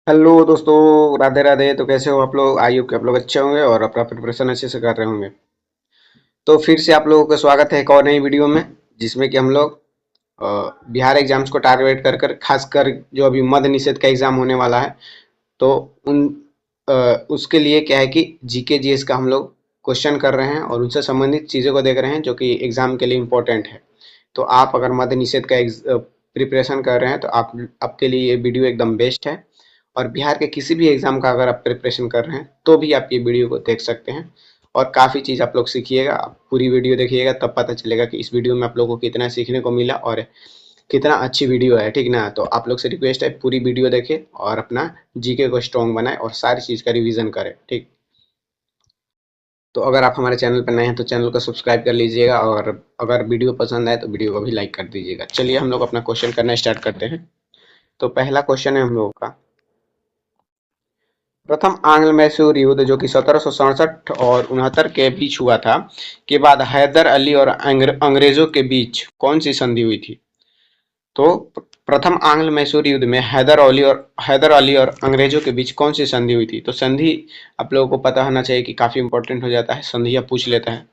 Hello दोस्तों, राधे राधे। तो कैसे हो आप लोग? आई होप कि आप लोग अच्छे होंगे और अपना प्रिपरेशन अच्छे से कर रहे होंगे। तो फिर से आप लोगों का स्वागत है एक और नई वीडियो में, जिसमें कि हम लोग बिहार एग्जाम्स को टारगेट कर कर खासकर जो अभी मद्य निषेध का एग्जाम होने वाला है, तो उन उसके लिए क्या है कि जीके जीएस का हम लोग क्वेश्चन कर रहे हैं और उनसे संबंधित चीज़ों को देख रहे हैं जो कि एग्जाम के लिए इम्पोर्टेंट है। तो आप अगर मद्य निषेध का प्रिपरेशन कर रहे हैं तो आप आपके लिए ये वीडियो एकदम बेस्ट है। और बिहार के किसी भी एग्जाम का अगर आप प्रिपरेशन कर रहे हैं तो भी आप ये वीडियो को देख सकते हैं और काफ़ी चीज़ आप लोग सीखिएगा। आप पूरी वीडियो देखिएगा तब पता चलेगा कि इस वीडियो में आप लोगों को कितना सीखने को मिला और कितना अच्छी वीडियो है, ठीक ना? तो आप लोग से रिक्वेस्ट है, पूरी वीडियो देखें और अपना जीके को स्ट्रॉन्ग बनाएं और सारी चीज़ का रिवीजन करें, ठीक? तो अगर आप हमारे चैनल पर नए हैं तो चैनल को सब्सक्राइब कर लीजिएगा और अगर वीडियो पसंद आए तो वीडियो को भी लाइक कर दीजिएगा। चलिए हम लोग अपना क्वेश्चन करना स्टार्ट करते हैं। तो पहला क्वेश्चन है हम लोगों का, प्रथम आंग्ल मैसूर युद्ध जो कि 1767 और 69 के बीच हुआ था, के बाद हैदर अली और अंग्रेजों के बीच कौन सी संधि हुई थी? तो प्रथम आंग्ल मैसूर युद्ध में हैदर अली और अंग्रेजों के बीच कौन सी संधि हुई थी? तो संधि आप लोगों को पता होना चाहिए कि काफी इंपॉर्टेंट हो जाता है, संधियां पूछ लेता है।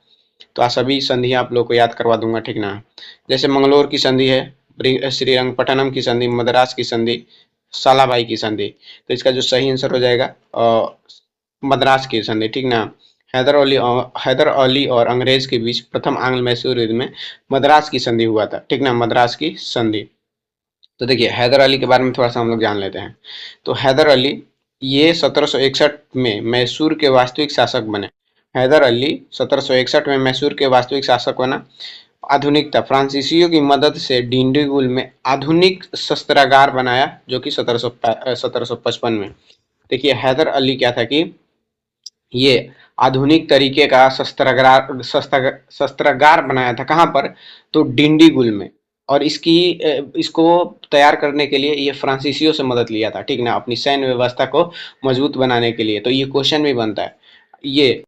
तो आज सभी संधियां आप लोग को याद करवा दूंगा, ठीक ना? जैसे मंगलोर की संधि है, श्रीरंगपट्टनम की संधि, मद्रास की संधि, सालाबाई की संधि। तो इसका जो सही आंसर हो जाएगा मद्रास की संधि, ठीक ना? हैदर अली और अंग्रेज के बीच प्रथम आंग्ल मैसूर युद्ध में मद्रास की संधि हुआ था, ठीक ना? मद्रास की संधि। तो देखिए हैदर अली के बारे में थोड़ा सा हम लोग जान लेते हैं। तो हैदर अली ये 1761 में मैसूर के वास्तविक शासक बने। हैदर अली 1761 में मैसूर के वास्तविक शासक बना। आधुनिकता, फ्रांसीसियों की मदद से डिंडीगुल में आधुनिक शस्त्रागार बनाया जो कि 1755 में। देखिए हैदर अली क्या था कि ये आधुनिक तरीके का शस्त्रागार बनाया था। कहाँ पर? तो डिंडीगुल में। और इसको तैयार करने के लिए ये फ्रांसीसियों से मदद लिया था, ठीक ना? अपनी सैन्य व्यवस्था को मजबूत बनाने के लिए। तो ये क्वेश्चन भी बनता है। ये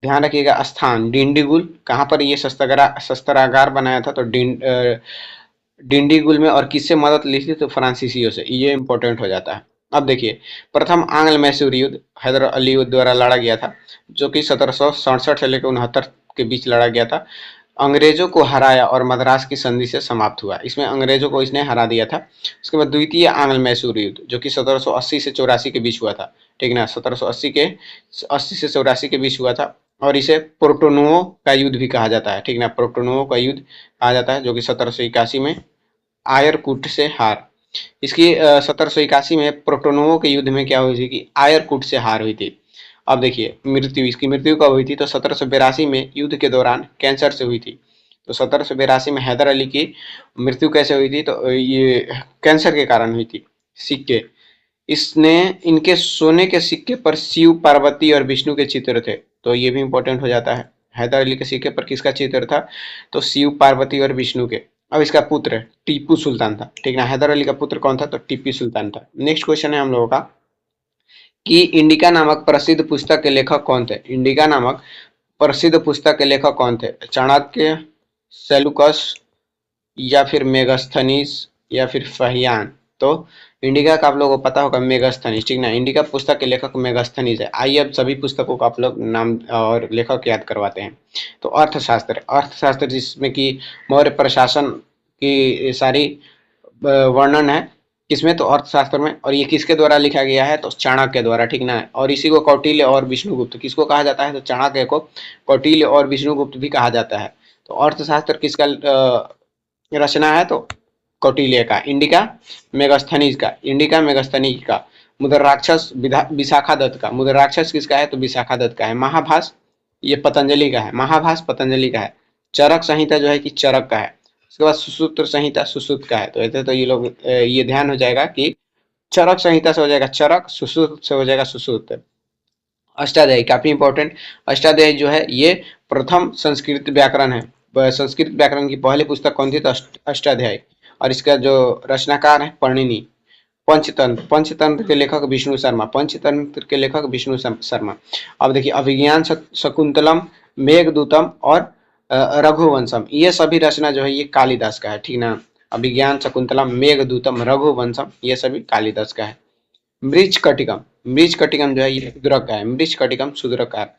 ध्यान रखिएगा, स्थान डिंडीगुल, कहाँ पर ये शस्त्रागार बनाया था? तो डिंडीगुल में। और किससे मदद ली थी? तो फ्रांसीसियों से। ये इंपॉर्टेंट हो जाता है। अब देखिए, प्रथम आंग्ल मैसूर युद्ध हैदर अली द्वारा लड़ा गया था, जो कि 1767 से लेकर 69 के बीच लड़ा गया था। अंग्रेजों को हराया और मद्रास की संधि से समाप्त हुआ। इसमें अंग्रेजों को इसने हरा दिया था। उसके बाद द्वितीय आंग्ल मैसूर युद्ध जो कि 1780 से 84 के बीच हुआ था, ठीक ना? 1780 से 84 के बीच हुआ था। और इसे पोर्टोनुओ का युद्ध भी कहा जाता है, ठीक ना? पोर्टोनुओ का युद्ध कहा जाता है, जो कि 1781 में आयरकुट से हार। इसकी 1781 में प्रोटोनोवो के युद्ध में क्या हुई थी कि आयरकुट से हार हुई थी। अब देखिए मृत्यु, इसकी मृत्यु कब हुई थी? तो 1782 में युद्ध के दौरान कैंसर से हुई थी। तो 1782 में हैदर अली की मृत्यु कैसे हुई थी? तो ये कैंसर के कारण हुई थी। सिक्के, इसने इनके सोने के सिक्के पर शिव, पार्वती और विष्णु के चित्र थे। तो ये भी इंपॉर्टेंट हो जाता है। हैदर अली के सिक्के पर किसका चित्र था? तो शिव, पार्वती और विष्णु के। अब इसका पुत्र टीपू सुल्तान था, ठीक ना? हैदर अली का पुत्र कौन था? तो टीपू सुल्तान था। नेक्स्ट क्वेश्चन है हम लोगों का कि इंडिका नामक प्रसिद्ध पुस्तक के लेखक कौन थे? इंडिका नामक प्रसिद्ध पुस्तक के लेखक कौन थे? चाणक्य, सेलुकस, या फिर मेगास्थनीज, या फिर फहियान? तो इंडिका का आप लोगों को पता होगा मेगास्थनीज, ठीक ना? इंडिका पुस्तक के लेखक मेगास्थनीज है। आइए अब सभी पुस्तकों का आप लोग नाम और लेखक याद करवाते हैं। तो अर्थशास्त्र जिसमें कि मौर्य प्रशासन की सारी वर्णन है, किसमें? तो अर्थशास्त्र में। और ये किसके द्वारा लिखा गया है? तो चाणक्य द्वारा, ठीक ना? और इसी को कौटिल्य और विष्णुगुप्त किसको कहा जाता है? तो चाणक्य को कौटिल्य और विष्णुगुप्त भी कहा जाता है। तो अर्थशास्त्र किसका रचना है? तो कौटिल्य का। इंडिका मेगास्थनीज का। मुद्राक्षस विशाखा दत्त का। मुद्राक्षस किसका है? तो विशाखा दत्त का है। महाभास ये पतंजलि का है। महाभास पतंजलि का है। चरक संहिता जो है कि चरक का है। उसके बाद सुसूत्र संहिता सुश्रुत का है। तो ऐसे तो ये लोग ये ध्यान हो जाएगा कि चरक संहिता से हो जाएगा चरक, सुश्रुत से हो जाएगा सुश्रुत। अष्टाध्यायी काफी इंपॉर्टेंट। अष्टाध्यायी जो है ये प्रथम संस्कृत व्याकरण है। संस्कृत व्याकरण की पहली पुस्तक कौन थी? तो अष्टाध्यायी। और इसका जो रचनाकार है पणिनि। पंचतंत्र के लेखक विष्णु शर्मा। पंचतंत्र के लेखक विष्णु शर्मा। अब देखिए अभिज्ञान शकुंतलम, मेघदूतम और रघुवंशम, ये सभी रचना जो है ये कालिदास का है, ठीक ना? अभिज्ञान शकुंतलम, मेघदूतम, रघुवंशम ये सभी कालिदास का है। मृच्छकटिकम, मृच्छकटिकम जो है ये शूद्रक का है, मृच्छकटिकम शूद्रक का है।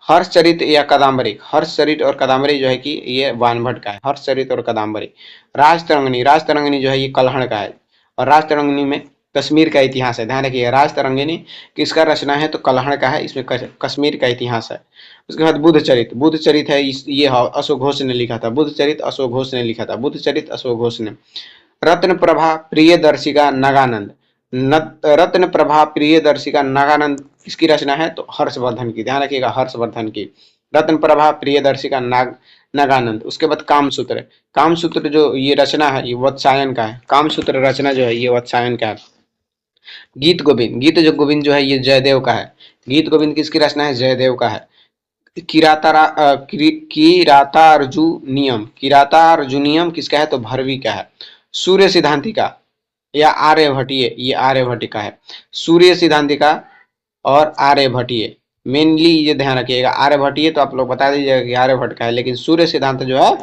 हर्षचरित या कदम्बरी, हर्षचरित और कदम्बरी जो है कि ये वानभट्ट का है, हर्षचरित और कदम्बरी। राजतरंगिणी, राजतरंगिणी जो है ये कल्हड़ का है, और राजतरंगिणी में कश्मीर का इतिहास है, ध्यान रखिएगा। राजतरंगिणी किसका रचना है, तो कल्हड़ का है, इसमें कश्मीर का इतिहास है। उसके बाद बुद्धचरित, बुद्धचरित है ये अशोक घोष ने लिखा था, बुद्धचरित अशोक घोष ने लिखा था, बुद्धचरित अशोक घोष ने। रत्न प्रभा प्रियदर्शिका नगानंद, रत्न प्रभा प्रियदर्शिका नगानंद किसकी रचना है, तो हर्षवर्धन की, ध्यान रखिएगा हर्षवर्धन की। रत्न प्रभा प्रियदर्शिका नगानंद। उसके बाद कामसूत्र, कामसूत्र जो ये रचना है ये वत्सायन का है, कामसूत्र रचना जो है ये वत्सायन का है। गीत गोविंद, गीत जो गोविंद जो है ये जयदेव का है, गीत गोविंद किसकी रचना है, जयदेव का है। किरातार्जुनियम, किरातार्जुनियम किसका है, तो भरवी का है। सूर्य सिद्धांतिका या आर्यभट्टीय, ये आर्यभट्ट का है। सूर्य सिद्धांतिका और आर्यभट्टीय, मेनली ये ध्यान रखिएगा, आर्यभट्टीय तो आप लोग बता दीजिएगा कि आर्यभट्ट का है, लेकिन सूर्य सिद्धांत जो है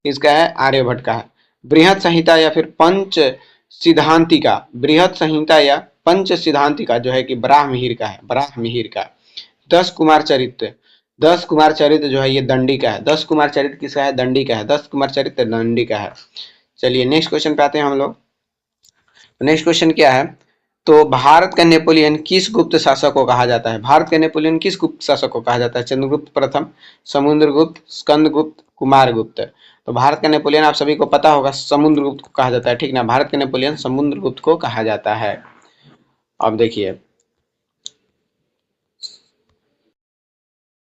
इसका है आर्यभट्ट का है। बृहद संहिता या फिर पंच सिद्धांतिका, बृहद संहिता या पंच सिद्धांतिका जो है कि ब्राह्महिर का है, ब्राह्महिर का। 10 कुमार चरित्र, 10 कुमार चरित्र जो है ये दंडी का है, 10 कुमार चरित्र किसका है, दंडी का है, 10 कुमार चरित्र दंडी का है। चलिए नेक्स्ट क्वेश्चन पे आते हैं हम लोग। नेक्स्ट क्वेश्चन क्या है, तो भारत का नेपोलियन किस गुप्त शासक को कहा जाता है, भारत का नेपोलियन किस गुप्त शासक को कहा जाता है, चंद्रगुप्त प्रथम, समुद्रगुप्त, स्कंदगुप्त, कुमारगुप्त। तो भारत का नेपोलियन आप सभी को पता होगा समुद्रगुप्त को कहा जाता है, ठीक ना, भारत का नेपोलियन समुद्रगुप्त को कहा जाता है। अब देखिए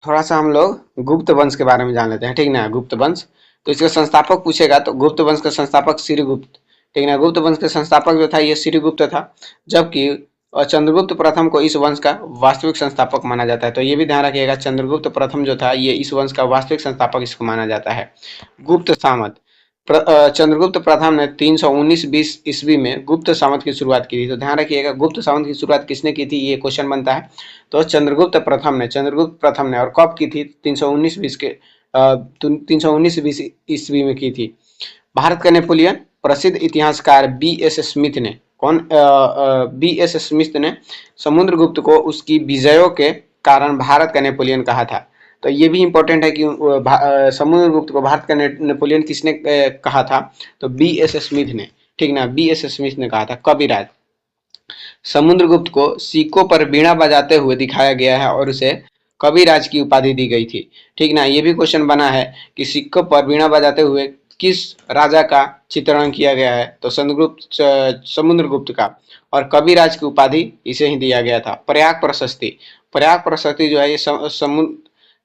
थोड़ा सा हम लोग गुप्त वंश के बारे में जान लेते हैं, ठीक ना, गुप्त वंश। तो इसका संस्थापक पूछेगा तो गुप्त वंश का संस्थापक श्रीगुप्त, ठीक ना, गुप्त वंश का संस्थापक जो था ये श्रीगुप्त था, जबकि चंद्रगुप्त प्रथम को इस वंश का वास्तविक संस्थापक माना जाता है। तो ये भी ध्यान रखिएगा, चंद्रगुप्त प्रथम जो था ये इस वंश का वास्तविक संस्थापक इसको माना जाता है। गुप्त सामंत, चंद्रगुप्त प्रथम ने 319-20 ईस्वी में गुप्त सामंत की शुरुआत की थी। तो ध्यान रखिएगा गुप्त सामंत की शुरुआत किसने की थी, ये क्वेश्चन बनता है। तो चंद्रगुप्त प्रथम ने, चंद्रगुप्त प्रथम ने, और कब की थी, 319-20 के 319-20 ईस्वी में की थी। भारत का नेपोलियन प्रसिद्ध इतिहासकार बी.एस. स्मिथ ने, कौन, बी.एस. स्मिथ ने समुद्रगुप्त को उसकी विजयों के कारण भारत का नेपोलियन कहा था। तो ये भी इंपॉर्टेंट है कि समुद्रगुप्त को भारत का नेपोलियन किसने कहा था, तो बी.एस. स्मिथ ने, ठीक ना, बी.एस. स्मिथ ने कहा था। कविराज, समुद्रगुप्त को सिक्कों पर बीड़ा बजाते हुए दिखाया गया है और उसे कविराज की उपाधि दी गई थी, ठीक ना। ये भी क्वेश्चन बना है कि सिक्कों पर बीड़ा बजाते हुए किस राजा का चित्रण किया गया है, तो समुद्रगुप्त का, और कविराज की उपाधि इसे ही दिया गया था। प्रयाग प्रशस्ति, प्रयाग प्रशस्ति जो है ये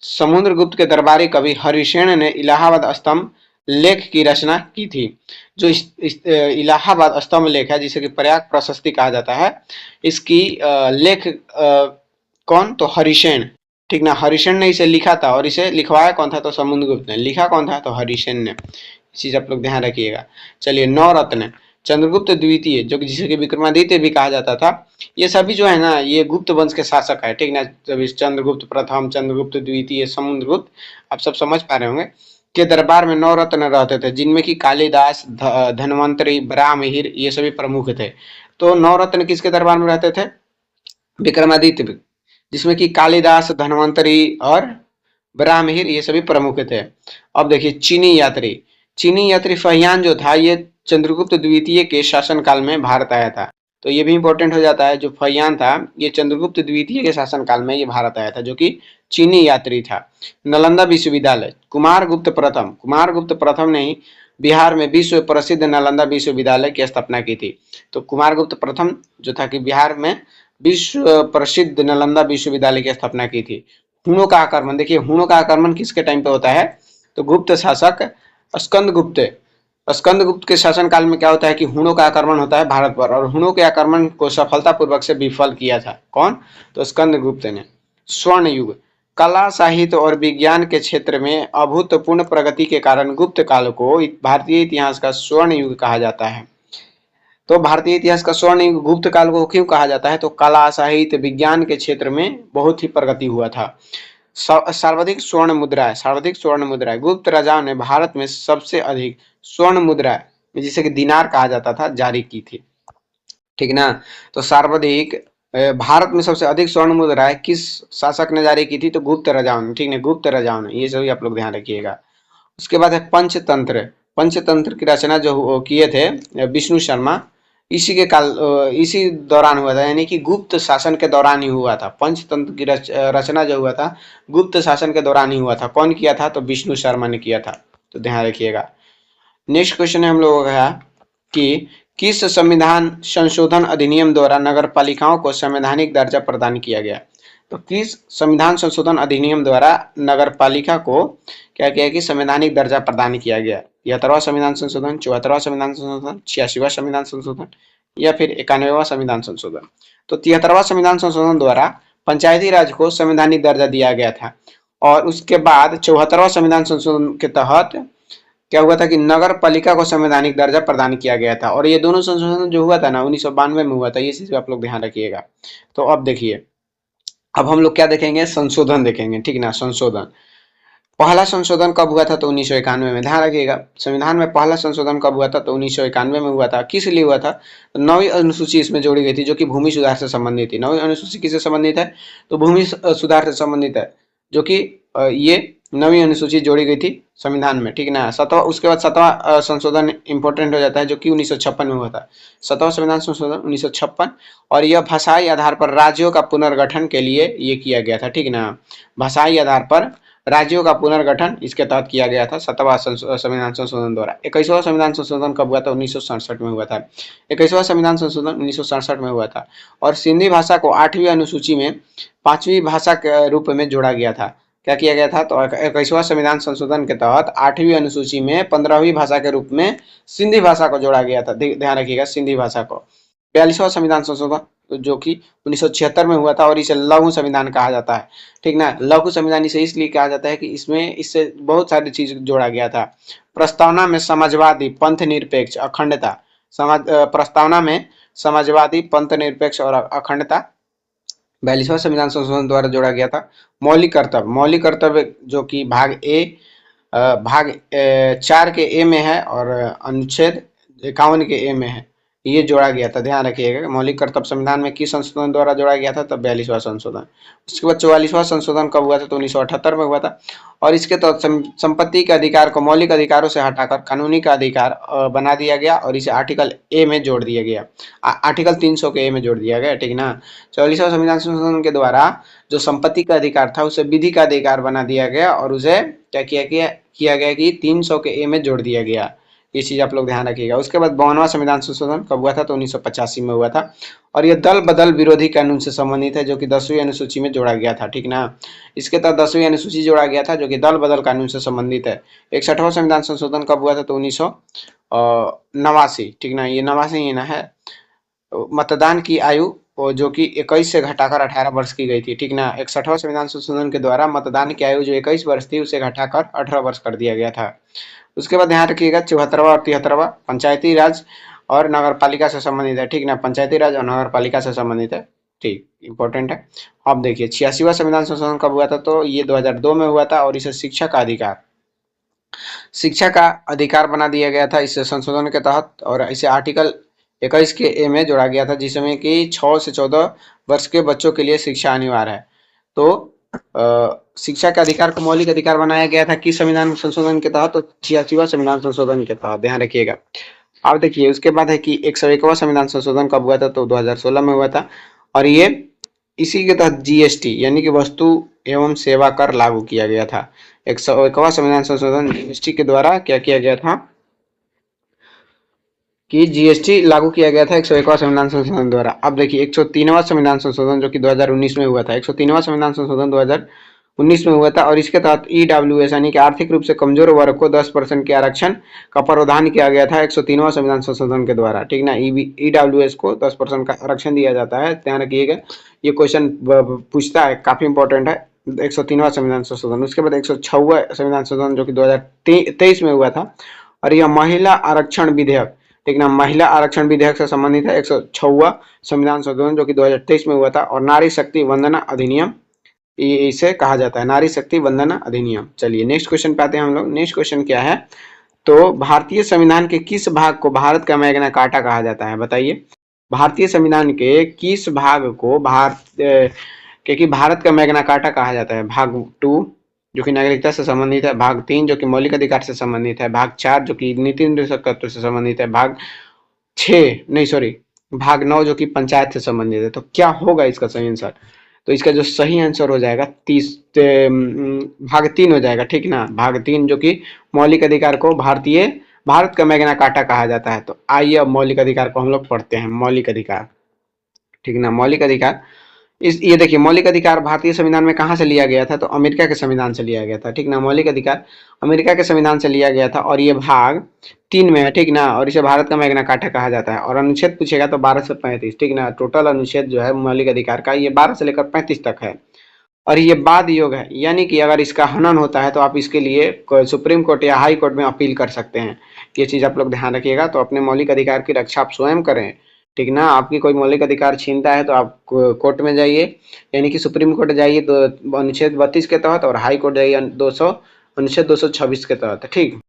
समुद्रगुप्त के दरबारी कवि हरिसेन ने इलाहाबाद स्तंभ लेख की रचना की थी। जो इस इलाहाबाद स्तंभ लेख है जिसे कि प्रयाग प्रशस्ति कहा जाता है, इसकी लेख कौन, तो हरिसेन, ठीक ना, हरिसेन ने इसे लिखा था, और इसे लिखवाया कौन था, तो समुद्रगुप्त ने। लिखा कौन था, तो हरिसेन ने। चीज आप लोग ध्यान रखिएगा। चलिए नवरत्न, चंद्रगुप्त द्वितीय जो कि जिसे कि विक्रमादित्य भी कहा जाता था, ये सभी जो है ना ये गुप्त वंश के शासक है, ठीक ना। चंद्रगुप्त प्रथम, चंद्रगुप्त द्वितीय, समुद्रगुप्त, आप सब समझ पा रहे होंगे, के दरबार में नवरत्न रहते थे, जिनमें कि कालिदास, धन्वंतरी, ब्राह्महिर ये सभी प्रमुख थे। तो नवरत्न किसके दरबार में रहते थे, विक्रमादित्य, जिसमें कि कालिदास, धन्वंतरी और ब्राह्महिर ये सभी प्रमुख थे। अब देखिए चीनी यात्री, चीनी यात्री फहियान जो था ये चंद्रगुप्त द्वितीय के शासनकाल में भारत आया था। तो ये भी इंपॉर्टेंट हो जाता है, जो फहियान था ये चंद्रगुप्त द्वितीय के शासनकाल में ये भारत आया था, जो कि चीनी यात्री था। नालंदा विश्वविद्यालय, कुमारगुप्त प्रथम ने ही बिहार में विश्व प्रसिद्ध नालंदा विश्वविद्यालय की स्थापना की थी। तो कुमारगुप्त प्रथम जो था कि बिहार में विश्व प्रसिद्ध नालंदा विश्वविद्यालय की स्थापना की थी। हुणों का आक्रमण, देखिए हुणों का आक्रमण किसके टाइम पे होता है, तो गुप्त शासक स्कंदगुप्त, स्कंदगुप्त के शासनकाल में क्या होता है कि हुणों का आक्रमण होता है भारत पर, और हुणों के आक्रमण को सफलतापूर्वक से विफल किया था, कौन, तो स्कंदगुप्त ने। स्वर्ण युग, कला, साहित्य और विज्ञान के क्षेत्र में अभूतपूर्ण प्रगति के कारण गुप्त काल को भारतीय इतिहास का स्वर्ण युग कहा जाता है। तो भारतीय इतिहास का स्वर्ण युग गुप्त काल को क्यों कहा जाता है, तो कला, साहित्य, विज्ञान के क्षेत्र में बहुत ही प्रगति हुआ था। सर्वाधिक स्वर्ण मुद्राएं, सर्वाधिक स्वर्ण मुद्राएं, गुप्त राजाओं ने भारत में सबसे अधिक स्वर्ण मुद्राएं जिसे कि दिनार कहा जाता था जारी की थी, ठीक ना। तो सर्वाधिक भारत में सबसे अधिक स्वर्ण मुद्राएं किस शासक ने जारी की थी? तो गुप्त राजाओं ने, ठीक है, गुप्त राजाओं ने। ये सभी आप लोग ध्यान रखिएगा। उसके बाद है पंचतंत्र। पंचतंत्र की रचना जो किए थे विष्णु शर्मा, इसी दौरान हुआ था, यानी कि गुप्त शासन के दौरान ही हुआ था। पंचतंत्र की रचना जो हुआ था गुप्त शासन के दौरान ही हुआ था। कौन किया था? तो विष्णु शर्मा ने किया था। तो ध्यान रखिएगा। नेक्स्ट क्वेश्चन है हम लोगों का कि किस संविधान संशोधन अधिनियम द्वारा नगर पालिकाओं को संवैधानिक दर्जा प्रदान किया गया? तो किस संविधान संशोधन अधिनियम द्वारा नगर पालिका को क्या किया कि संवैधानिक दर्जा प्रदान किया गया? 73वां संविधान संशोधन, 74वां संविधान संशोधन, 86वां संविधान संशोधन या फिर 91वां संविधान संशोधन? तो 73वां संविधान संशोधन द्वारा पंचायती राज को संवैधानिक दर्जा दिया गया था। और उसके बाद 74वां संविधान संशोधन के तहत क्या हुआ था कि नगर पालिका को संवैधानिक दर्जा प्रदान किया गया था। और ये दोनों संशोधन जो हुआ था ना 1992 में हुआ था। ये चीज आप लोग ध्यान रखिएगा। तो अब देखिए, अब हम लोग क्या देखेंगे? संशोधन देखेंगे, ठीक ना। संशोधन, पहला संशोधन कब हुआ था? तो 1991 में। ध्यान रखिएगा, संविधान में पहला संशोधन कब हुआ था? तो 1991 में हुआ था। किस लिए हुआ था? तो 9वीं अनुसूची इसमें जोड़ी गई थी, जो कि भूमि सुधार से संबंधित थी। 9वीं अनुसूची किससे संबंधित है? तो भूमि सुधार से संबंधित है, जो कि ये 9वीं अनुसूची जोड़ी गई थी संविधान में, ठीक ना। सातवां, उसके बाद 7वां संशोधन इंपॉर्टेंट हो जाता है, जो कि 1956 में हुआ था। 7वां संविधान संशोधन 1956। और यह भाषाई आधार पर राज्यों का पुनर्गठन के लिए ये किया गया था, ठीक ना। भाषाई आधार पर राज्यों का पुनर्गठन इसके तहत किया गया था 7वां संविधान संशोधन द्वारा। 21वां संविधान संशोधन कब हुआ था? 1967 में हुआ था। 21वां संविधान संशोधन 1967 में हुआ था। और सिंधी भाषा को 8वीं अनुसूची में 5वीं भाषा के रूप में जोड़ा गया था। क्या किया गया था? तो 21वां संविधान संशोधन के तहत 8वीं अनुसूची में 15वीं भाषा के रूप में सिंधी भाषा को जोड़ा गया था। ध्यान रखिएगा, सिंधी भाषा को। 42वां संविधान संशोधन जो कि 1976 में हुआ था, और इसे लघु संविधान कहा जाता है, ठीक ना। लघु संविधान इसे इसलिए कहा जाता है कि इसमें इससे बहुत सारी चीज जोड़ा गया था। प्रस्तावना में समाजवादी, पंथ निरपेक्ष, अखंडता, प्रस्तावना में समाजवादी, पंथ निरपेक्ष और अखंडता 42वां संविधान संशोधन द्वारा जोड़ा गया था। मौलिक कर्तव्य जो कि भाग 4 के ए में है और अनुच्छेद 51 के ए में है, ये जोड़ा गया था। ध्यान रखिएगा, मौलिक कर्तव्य संविधान में किस संशोधन द्वारा जोड़ा गया था? तब 42वां संशोधन। उसके बाद 44वां संशोधन कब हुआ था? तो 1978 में हुआ था। और इसके तहत संपत्ति के अधिकार को मौलिक अधिकारों से हटाकर कानूनी का अधिकार बना दिया गया, और इसे आर्टिकल ए में जोड़ दिया गया, आर्टिकल 300 के ए में जोड़ दिया गया, ठीक ना। 44वां संविधान संशोधन के द्वारा जो संपत्ति का अधिकार था उसे विधि का अधिकार बना दिया गया, और उसे क्या किया गया कि 300 के ए में जोड़ दिया गया। ये चीज आप लोग ध्यान रखिएगा। उसके बाद 52वां संविधान संशोधन कब हुआ था? तो 1985 में हुआ था। और यह दल बदल विरोधी कानून से संबंधित है, जो कि 10वीं अनुसूची में जोड़ा गया था, ठीक ना। इसके तहत 10वीं अनुसूची जोड़ा गया था, जो कि दल बदल कानून से संबंधित है। 61वां संविधान संशोधन कब हुआ था? तो 1989, ठीक ना। ये 89 ही ना है। मतदान की आयु जो कि 21 से घटाकर 18 वर्ष की गई थी, ठीक ना। 61वां संविधान संशोधन के द्वारा मतदान की आयु जो 21 वर्ष थी उसे घटाकर 18 वर्ष कर दिया गया था। उसके बाद ध्यान रखिएगा 74वां और 73वां पंचायती राज और नगर पालिका से संबंधित है, ठीक ना। पंचायती राज और नगर पालिका से संबंधित है, ठीक, इंपॉर्टेंट है। अब देखिए 86वां संविधान संशोधन कब हुआ था? तो ये 2002 में हुआ था, और इसे शिक्षा का अधिकार बना दिया गया था इस संशोधन के तहत, और इसे आर्टिकल 21 के ए में जोड़ा गया था, जिसमें कि 6 से 14 वर्ष के बच्चों के लिए शिक्षा अनिवार्य है। तो शिक्षा के अधिकार को मौलिक अधिकार बनाया गया था किस संविधान संशोधन के तहत? तो 86वां संविधान संशोधन के तहत। ध्यान रखिएगा। अब देखिए उसके बाद है कि 101वां संविधान संशोधन कब हुआ था? तो 2016 में हुआ था। और ये इसी के तहत जीएसटी यानी कि वस्तु एवं सेवा कर लागू किया गया था। 101वां संविधान संशोधन जीएसटी के द्वारा क्या किया गया था कि जीएसटी लागू किया गया था 101वां संविधान संशोधन द्वारा। अब देखिए 103वां संविधान संशोधन जो कि 2019 में हुआ था। 103वां संविधान संशोधन 2019 में हुआ था, और इसके तहत ईडब्ल्यूएस यानी कि आर्थिक रूप से कमजोर वर्ग को 10% के आरक्षण का प्रावधान किया गया था 103वां संविधान संशोधन के द्वारा, ठीक ना। ईडब्ल्यूएस को 10% का आरक्षण दिया जाता है। ध्यान रखिएगा, ये क्वेश्चन पूछता है, काफी इंपॉर्टेंट है। 103वां संविधान संशोधन। उसके बाद 106वां संविधान संशोधन जो कि 2023 में हुआ था, और यह महिला आरक्षण विधेयक, ठीक ना, महिला आरक्षण विधेयक से संबंधित है। 106वां संविधान संशोधन जो कि 2023 में हुआ था। और नारी शक्ति वंदना अधिनियम इसे कहा जाता है, नारी शक्ति वंदना अधिनियम। चलिए नेक्स्ट क्वेश्चन पे आते हैं हम लोग। नेक्स्ट क्वेश्चन क्या है? तो भारतीय संविधान के किस भाग को भारत का मैग्ना कार्टा कहा जाता है? बताइए। भारतीय संविधान के किस भाग को क्योंकि भारत का मैग्ना कार्टा कहा जाता है? भाग 2 जो कि नागरिकता से संबंधित है, भाग 3 जो कि मौलिक अधिकार से संबंधित है, भाग 4 जो कि नीति निर्देशकत्व से संबंधित है, भाग 6 नहीं सॉरी भाग 9 जो कि पंचायत से संबंधित है। तो क्या होगा इसका सही आंसर? तो इसका जो सही आंसर हो जाएगा भाग 3 हो जाएगा, ठीक ना? भाग 3 जो कि मौलिक अधिकार को भारत का मैग्ना कार्टा कहा जाता है। तो आइए अब मौलिक अधिकार को हम लोग पढ़ते हैं। मौलिक अधिकार, ठीक ना? मौलिक अधिकार इस ये देखिए, मौलिक अधिकार भारतीय संविधान में कहाँ से लिया गया था? तो अमेरिका के संविधान से लिया गया था, ठीक ना? मौलिक अधिकार अमेरिका के संविधान से लिया गया था और ये भाग 3 में है, ठीक ना? और इसे भारत का मैग्ना कार्टा कहा जाता है। और अनुच्छेद पूछेगा तो 12 से 35, ठीक ना? टोटल अनुच्छेद जो है मौलिक अधिकार का, ये 12 से लेकर 35 तक है। और ये बाद योग है, यानी कि अगर इसका हनन होता है तो आप इसके लिए सुप्रीम कोर्ट या हाई कोर्ट में अपील कर सकते हैं। ये चीज आप लोग ध्यान रखिएगा। तो अपने मौलिक अधिकार की रक्षा आप स्वयं करें, ठीक ना? आपकी कोई मौलिक अधिकार छीनता है तो आप कोर्ट में जाइए, यानी कि सुप्रीम कोर्ट जाइए तो अनुच्छेद 32 के तहत, और हाई कोर्ट जाइए अनुच्छेद 226 के तहत, ठीक?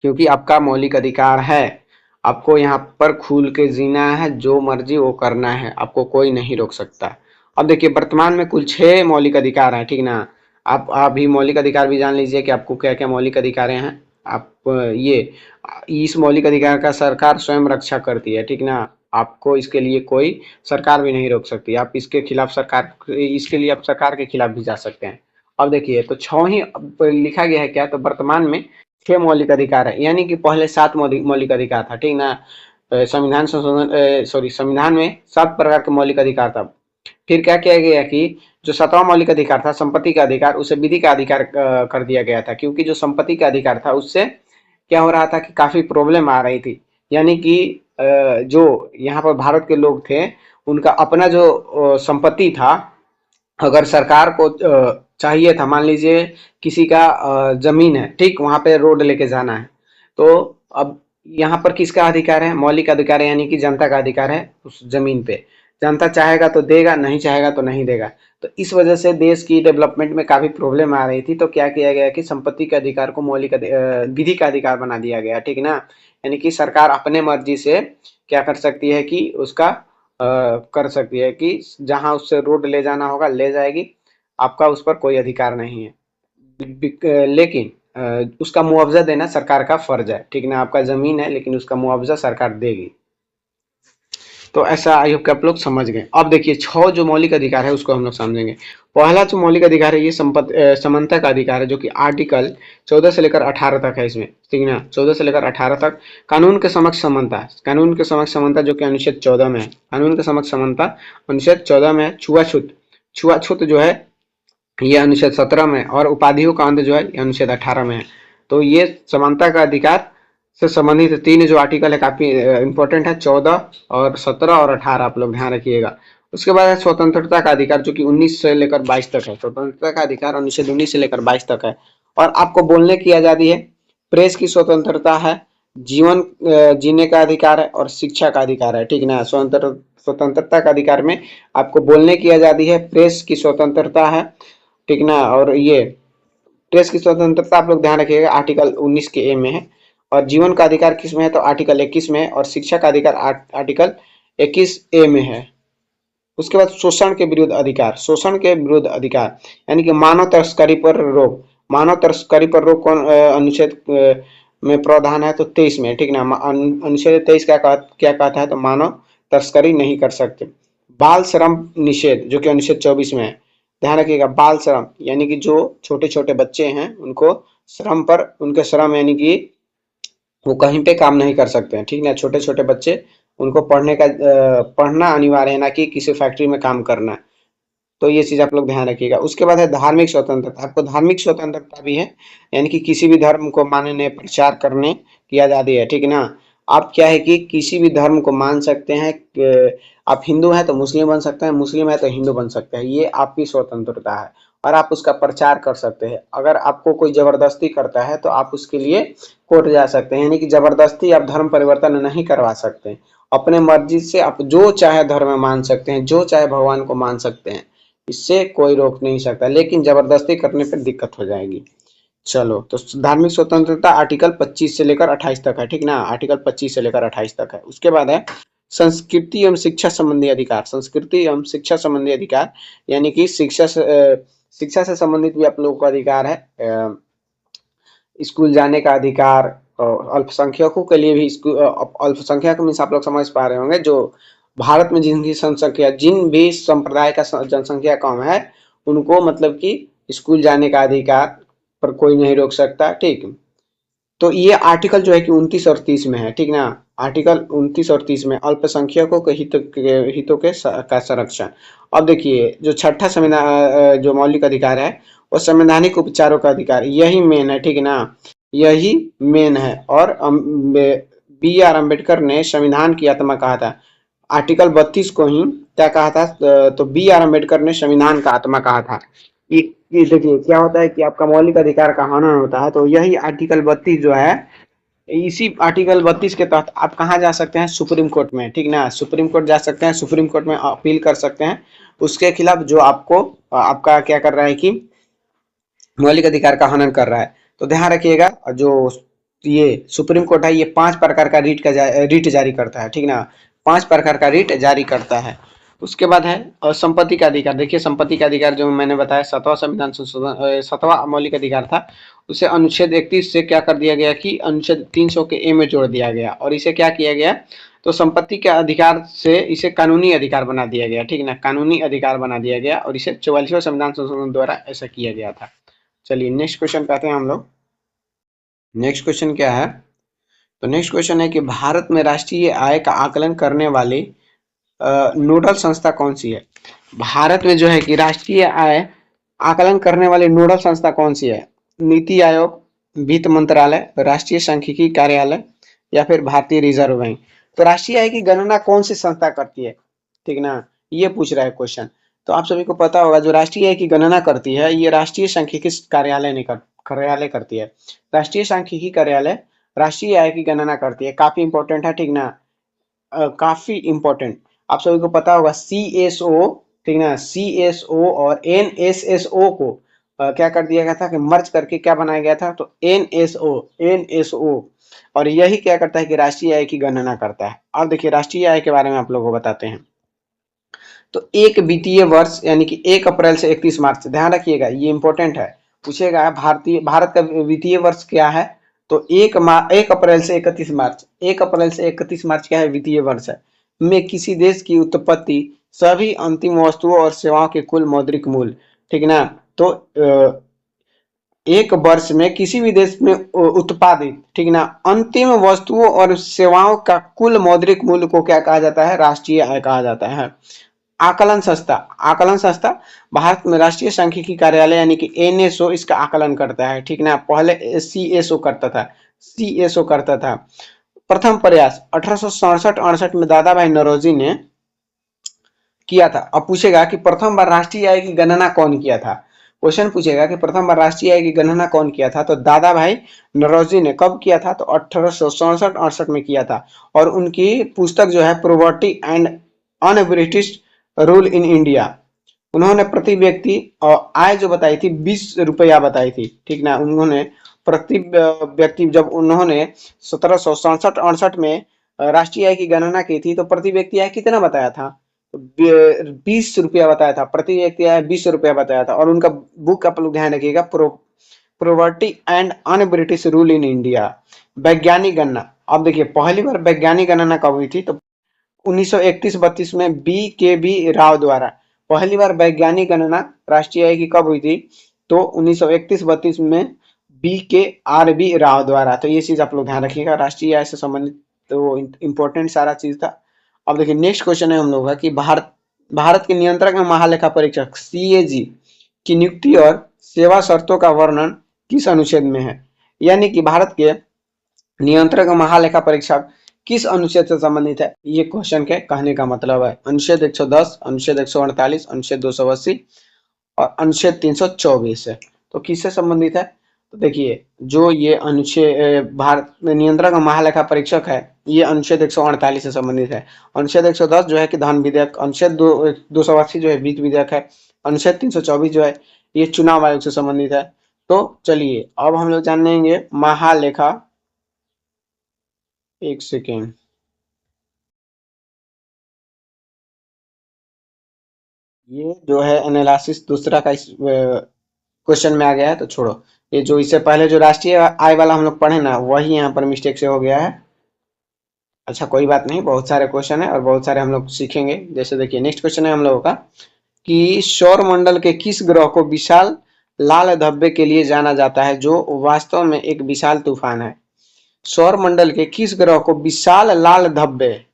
क्योंकि आपका मौलिक अधिकार है, आपको यहाँ पर खुल के जीना है, जो मर्जी वो करना है, आपको कोई नहीं रोक सकता। अब देखिए, वर्तमान में कुल 6 मौलिक अधिकार हैं, ठीक ना? आप अभी मौलिक अधिकार भी जान लीजिए कि आपको क्या क्या मौलिक अधिकार हैं। आप ये इस मौलिक अधिकार का सरकार स्वयं रक्षा करती है, ठीक ना? आपको इसके लिए कोई सरकार भी नहीं रोक सकती। आप इसके खिलाफ इसके लिए आप सरकार के खिलाफ भी जा सकते हैं। अब देखिए, तो 6 ही लिखा गया है क्या? तो वर्तमान में 6 मौलिक अधिकार है, यानी कि पहले 7 मौलिक अधिकार था, ठीक ना? संविधान में 7 प्रकार के मौलिक अधिकार था। फिर क्या किया गया कि जो 7वां मौलिक अधिकार था, संपत्ति का अधिकार, उसे विधि का अधिकार कर दिया गया था। क्योंकि जो संपत्ति का अधिकार था, उससे क्या हो रहा था कि काफी प्रॉब्लम आ रही थी। यानी कि जो यहाँ पर भारत के लोग थे, उनका अपना जो संपत्ति था, अगर सरकार को चाहिए था, मान लीजिए किसी का जमीन है, ठीक, वहां पे रोड लेके जाना है, तो अब यहाँ पर किसका अधिकार है? मौलिक अधिकार है, यानी कि जनता का अधिकार है उस जमीन पे। जनता चाहेगा तो देगा, नहीं चाहेगा तो नहीं देगा। तो इस वजह से देश की डेवलपमेंट में काफी प्रॉब्लम आ रही थी। तो क्या किया गया कि संपत्ति के अधिकार को विधि का अधिकार बना दिया गया, ठीक ना? यानी कि सरकार अपने मर्जी से क्या कर सकती है कि उसका कर सकती है कि जहां उससे रोड ले जाना होगा ले जाएगी, आपका उस पर कोई अधिकार नहीं है। लेकिन उसका मुआवजा देना सरकार का फर्ज है, ठीक ना? आपका जमीन है लेकिन उसका मुआवजा सरकार देगी। तो ऐसा आई होप कि आप लोग समझ गए। अब देखिए, 6 जो मौलिक अधिकार है उसको हम लोग समझेंगे। पहला जो मौलिक अधिकार है, ये समानता का अधिकार है, जो कि आर्टिकल 14 से लेकर 18 तक है इसमें, ठीक ना? 14 से लेकर 18 तक। कानून के समक्ष समानता, कानून के समक्ष समानता जो कि अनुच्छेद 14 में है। कानून के समक्ष समानता अनुच्छेद 14 में है। छुआछूत, छुआछूत जो है ये अनुच्छेद 17 में, और उपाधियों का अंत जो है ये अनुच्छेद 18 में है। तो ये समानता का अधिकार से संबंधित 3 जो आर्टिकल है काफी इंपॉर्टेंट है, 14 और 17 और 18, आप लोग ध्यान रखिएगा। उसके बाद है स्वतंत्रता का अधिकार, जो कि 19 से लेकर 22 तक है। स्वतंत्रता का अधिकार अनुच्छेद 19 से लेकर 22 तक है। और आपको बोलने की आजादी है, प्रेस की स्वतंत्रता है, जीवन जीने का अधिकार है, और शिक्षा का अधिकार है, ठीक ना? स्वतंत्रता का अधिकार में आपको बोलने की आजादी है, प्रेस की स्वतंत्रता है, ठीक ना? और ये प्रेस की स्वतंत्रता आप लोग ध्यान रखिएगा, आर्टिकल 19 के ए में है। और जीवन का अधिकार किस में है? तो आर्टिकल 21 में है। और शिक्षा का अधिकार आर्टिकल 21 ए में है। उसके बाद शोषण के विरुद्ध अधिकार, शोषण के विरुद्ध अधिकार यानी कि मानव तस्करी पर रोक। मानव तस्करी पर रोक कौन अनुच्छेद में प्रावधान है? तो 23 में, ठीक ना? अनुच्छेद 23 क्या कहता है? तो मानव तस्करी नहीं कर सकते। बाल श्रम निषेध, जो कि अनुच्छेद 24 में है। ध्यान रखिएगा, बाल श्रम यानी कि जो छोटे छोटे बच्चे हैं उनको श्रम पर, उनके श्रम यानी कि वो कहीं पे काम नहीं कर सकते हैं, ठीक है? छोटे छोटे बच्चे, उनको पढ़ना अनिवार्य है, ना कि किसी फैक्ट्री में काम करना। तो ये चीज आप लोग ध्यान रखिएगा। उसके बाद है धार्मिक स्वतंत्रता। आपको धार्मिक स्वतंत्रता भी है, यानी कि किसी भी धर्म को मानने, प्रचार करने की आजादी है, ठीक ना? आप क्या है कि किसी भी धर्म को मान सकते हैं। आप हिंदू हैं तो मुस्लिम बन सकते हैं, मुस्लिम है तो हिंदू बन सकते हैं, ये आपकी स्वतंत्रता है। और आप उसका प्रचार कर सकते हैं। अगर आपको कोई जबरदस्ती करता है तो आप उसके लिए कोर्ट जा सकते हैं, यानी कि जबरदस्ती आप धर्म परिवर्तन नहीं करवा सकते। अपने मर्जी से आप जो चाहे धर्म मान सकते हैं, जो चाहे भगवान को मान सकते हैं, इससे कोई रोक नहीं सकता। लेकिन जबरदस्ती करने पर दिक्कत हो जाएगी। चलो, तो धार्मिक स्वतंत्रता आर्टिकल 25 से लेकर 28 तक है, ठीक ना? आर्टिकल 25 से लेकर 28 तक है। उसके बाद है संस्कृति एवं शिक्षा संबंधी अधिकार, संस्कृति एवं शिक्षा संबंधी अधिकार यानी कि शिक्षा से संबंधित भी आप लोगों को अधिकार है। स्कूल जाने का अधिकार, अल्पसंख्यकों के लिए भी स्कूल, अल्पसंख्यक मीन्स आप लोग समझ पा रहे होंगे, जो भारत में जिनकी जनसंख्या, जिन भी संप्रदाय का जनसंख्या कम है, उनको मतलब कि स्कूल जाने का अधिकार पर कोई नहीं रोक सकता। ठीक, तो ये आर्टिकल जो है कि 29 और 30 में है, ठीक ना। आर्टिकल 29 और 30 में अल्पसंख्यकों के हितों के का संरक्षण। अब देखिए जो छठा संविधान जो मौलिक अधिकार है वो संवैधानिक उपचारों का अधिकार, यही मेन है, ठीक ना, यही मेन है। और बी आर अम्बेडकर ने संविधान की आत्मा कहा था, आर्टिकल 32 को ही क्या कहा था, तो बी आर अम्बेडकर ने संविधान का आत्मा कहा था। ये देखिए क्या होता है कि आपका मौलिक अधिकार का हनन होता है, तो यही आर्टिकल 32 जो है, इसी आर्टिकल 32 के तहत आप कहाँ जा सकते हैं, सुप्रीम कोर्ट में, ठीक ना, सुप्रीम कोर्ट जा सकते हैं, सुप्रीम कोर्ट में अपील कर सकते हैं उसके खिलाफ जो आपको आपका क्या कर रहा है कि मौलिक अधिकार का हनन कर रहा है। तो ध्यान रखिएगा, जो ये सुप्रीम कोर्ट है ये 5 प्रकार का रीट जारी करता है, ठीक ना, 5 प्रकार का रीट जारी करता है। उसके बाद है संपत्ति का अधिकार। देखिए संपत्ति का अधिकार जो मैंने बताया 7वां संविधान संशोधन, 7वां मौलिक अधिकार था, उसे अनुच्छेद 31 से क्या कर दिया गया कि अनुच्छेद 300 के ए में जोड़ दिया गया, और इसे क्या किया गया, तो संपत्ति के अधिकार से इसे कानूनी अधिकार बना दिया गया, ठीक ना, कानूनी अधिकार बना दिया गया, और इसे 44वां संविधान संशोधन द्वारा ऐसा किया गया था। चलिए नेक्स्ट क्वेश्चन पे आते हैं हम लोग। नेक्स्ट क्वेश्चन क्या है, तो नेक्स्ट क्वेश्चन है कि भारत में राष्ट्रीय आय का आकलन करने वाली नोडल संस्था कौन सी है। भारत में जो है कि राष्ट्रीय आय आकलन करने वाली नोडल संस्था कौन सी है, नीति आयोग, वित्त मंत्रालय, राष्ट्रीय सांख्यिकी कार्यालय, या फिर भारतीय रिजर्व बैंक। तो राष्ट्रीय आय की गणना कौन सी संस्था करती है, ठीक ना, ये पूछ रहा है क्वेश्चन। तो आप सभी को पता होगा जो राष्ट्रीय आय की गणना करती है ये राष्ट्रीय सांख्यिकी कार्यालय ने कार्यालय करती है। राष्ट्रीय सांख्यिकी कार्यालय राष्ट्रीय आय की गणना करती है, काफी इंपॉर्टेंट है, ठीक ना, काफी इंपॉर्टेंट। आप सभी को पता होगा CSO, ठीक ना, CSO और NSSO को क्या कर दिया गया था कि मर्ज करके क्या बनाया गया था, तो NSO। और यही क्या करता है कि राष्ट्रीय आय की गणना करता है। अब देखिए राष्ट्रीय आय के बारे में आप लोगों को बताते हैं। तो एक वित्तीय वर्ष यानी कि 1 अप्रैल से 31 मार्च, ध्यान रखिएगा ये इंपॉर्टेंट है, पूछेगा भारत का वित्तीय वर्ष क्या है, तो 1 अप्रैल से 31 मार्च, 1 अप्रैल से 31 मार्च क्या है, वित्तीय वर्ष है, में किसी देश की उत्पत्ति, सभी अंतिम वस्तुओं और सेवाओं के कुल मौद्रिक मूल्य, ठीक ना। तो एक वर्ष में किसी भी देश में उत्पादित, ठीक ना, अंतिम वस्तुओं और सेवाओं का कुल मौद्रिक मूल्य को क्या कहा जाता है, राष्ट्रीय आय कहा जाता है। आकलन संस्था भारत में राष्ट्रीय सांख्यिकी कार्यालय यानी कि NSO इसका आकलन करता है, ठीक ना, पहले CSO करता था। प्रथम प्रयास 1867-68 में दादा भाई नौरोजी ने किया था। अब पूछेगा कि प्रथम बार राष्ट्रीय आय की गणना कौन किया था, क्वेश्चन पूछेगा कि प्रथम बार राष्ट्रीय आय की गणना कौन किया था, तो दादा भाई नौरोजी ने कब किया था, तो 1867-68 में किया था। और उनकी पुस्तक जो है poverty and un British rule in India, उन्होंने प्रति व्यक्ति आय जो बताई थी 20 रुपया बताई थी, ठीक ना, उन्होंने प्रति व्यक्ति, जब उन्होंने 1767-68 में राष्ट्रीय आय की गणना की थी तो प्रति व्यक्ति आय कितना बताया था, तो 20 रुपया बताया था, प्रति व्यक्ति आय 20 रुपया बताया था। और उनका बुक आप लोग ध्यान रखिएगा, poverty and un British rule in India, वैज्ञानिक गणना। अब देखिए पहली बार वैज्ञानिक गणना कब हुई थी, तो 1931-32 में BKB राव द्वारा पहली बार वैज्ञानिक गणना राष्ट्रीय आय की कब हुई थी, तो 1931-32 में BKRB राव द्वारा। तो ये चीज आप लोग ध्यान रखिएगा, राष्ट्रीय आय से संबंधित तो इंपॉर्टेंट सारा चीज था। अब देखिए नेक्स्ट क्वेश्चन है हम लोग का कि भारत के नियंत्रक में महालेखा परीक्षक CAG की नियुक्ति और सेवा शर्तों का वर्णन किस अनुच्छेद में है, यानी कि भारत के नियंत्रक महालेखा परीक्षक किस अनुच्छेद से संबंधित है, ये क्वेश्चन के कहने का मतलब है। अनुच्छेद 110, अनुच्छेद 148, अनुच्छेद 280 और अनुच्छेद 324 है। तो किससे संबंधित है, तो देखिए जो ये अनुच्छेद भारत में नियंत्रक महालेखा परीक्षक है ये अनुच्छेद 148 से संबंधित है। अनुच्छेद 110 जो है कि धन विधेयक, अनुच्छेद 280 जो है वित्त विधेयक है, अनुच्छेद 324 जो है ये चुनाव आयोग से संबंधित है। तो चलिए अब हम लोग जानेंगे महालेखा, एक सेकेंड। ये जो है एनालिसिस दूसरा का इस क्वेश्चन में आ गया है, तो छोड़ो। ये जो इससे पहले जो राष्ट्रीय आय वाला हम लोग पढ़े ना, वही यहाँ पर मिस्टेक से हो गया है। अच्छा कोई बात नहीं, बहुत सारे क्वेश्चन है और बहुत सारे हम लोग सीखेंगे। जैसे देखिए नेक्स्ट क्वेश्चन है हम लोगों का कि सौर मंडल के किस ग्रह को विशाल लाल धब्बे के लिए जाना जाता है, जो वास्तव में एक विशाल तूफान है। सौर मंडल के किस ग्रह को विशाल लाल धब्बे